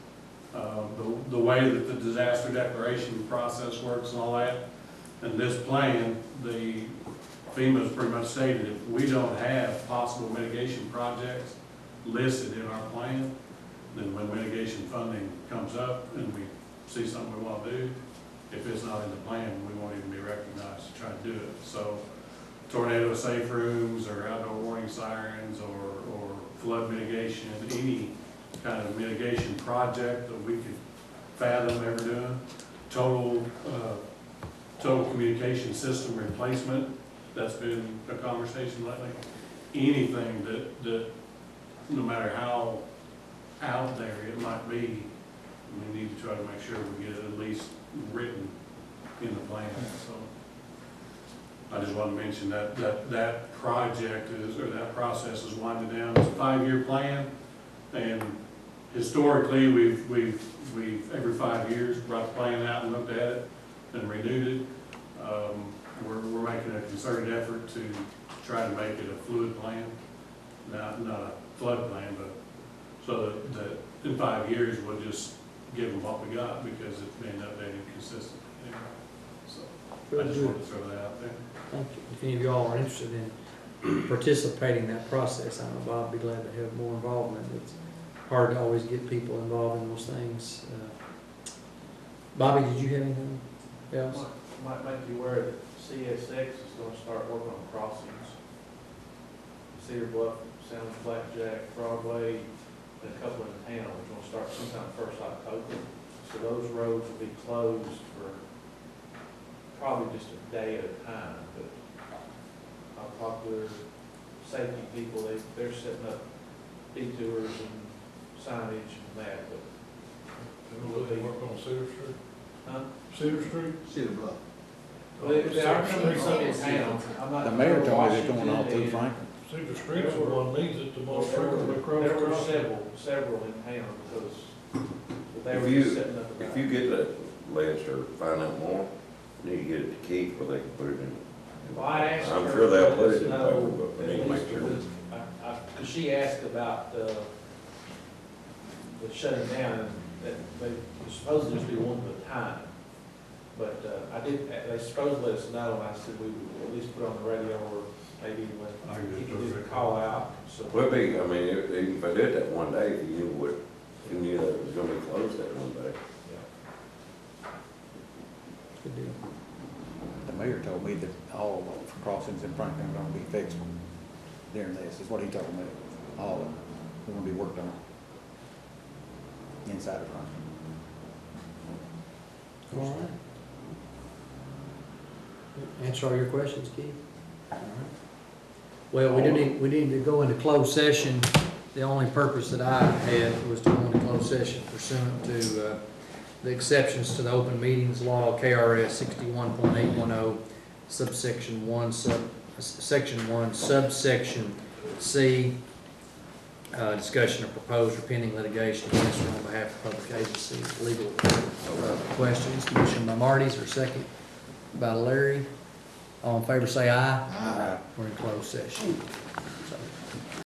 the way that the disaster declaration process works and all that. And this plan, the FEMA's pretty much stated if we don't have possible mitigation projects listed in our plan, then when mitigation funding comes up and we see something we want to do, if it's not in the plan, we won't even be recognized to try to do it. So tornado safe rooms or outdoor warning sirens or flood mitigation, any kind of mitigation project that we could fathom ever doing, total communication system replacement, that's been a conversation lately. Anything that no matter how out there it might be, we need to try to make sure we get it at least written in the plan. So I just want to mention that project is, or that process is winding down. It's a 5-year plan, and historically we've every 5 years brought the plan out and looked at it and renewed it. We're making a concerted effort to try to make it a fluid plan, not a flood plan, but so that in 5 years we'll just give them what we got because it's being updated consistently. Anyway. So I just wanted to throw that out there. Thank you. If any of y'all are interested in participating in that process, I know Bob would be glad to have more involvement. It's hard to always get people involved in those things. Bobby, did you have anything else? Might make you aware that CSX is going to start working on crossings. Cedar Bluff, Sound Blackjack, Broadway, and a couple in town. We're going to start sometime 1st October. So those roads will be closed for probably just a day at a time. But I'll talk to their safety people. They're setting up detours and signage and that. But Will they work on Cedar Street? huh? Cedar Street? Cedar Bluff. Well, they are going to do some in town. I'm not The mayor sure told me they're going all Washington through and- Franklin. Cedar Street's the one that needs it the most frequently across There the were country. several in town because they If were you- just setting up. If you get that list or find out more, you need to get it to Keith where they can put it in. Well, I asked I'm her sure they'll to put let it in us paper, know but we at need to least make sure. because she asked about, the shutting down, that they were supposed to just be one at a time. But they supposed to let us know, and I said we would at least put on the radio or maybe I can let get people those. do a call out, so. Well, I mean, even if I did that one day, if you knew what, if you knew that it was gonna be closed that one day. Good deal. The mayor told me that all crossings in Franklin are gonna be fixed during this, is what he told me. All of them, they're gonna be worked on inside of Franklin. All right. Answer all your questions, Keith? All right. Well, we need to go into closed session. The only purpose that I had was to go into closed session pursuant to the exceptions to the open meetings law, KRS 61.810, subsection 1, section 1, subsection C, discussion of proposed or pending litigation against or on behalf of public agency, legal questions. Motion by Marty's or second by Larry. All in favor say aye. Aye. We're in closed session.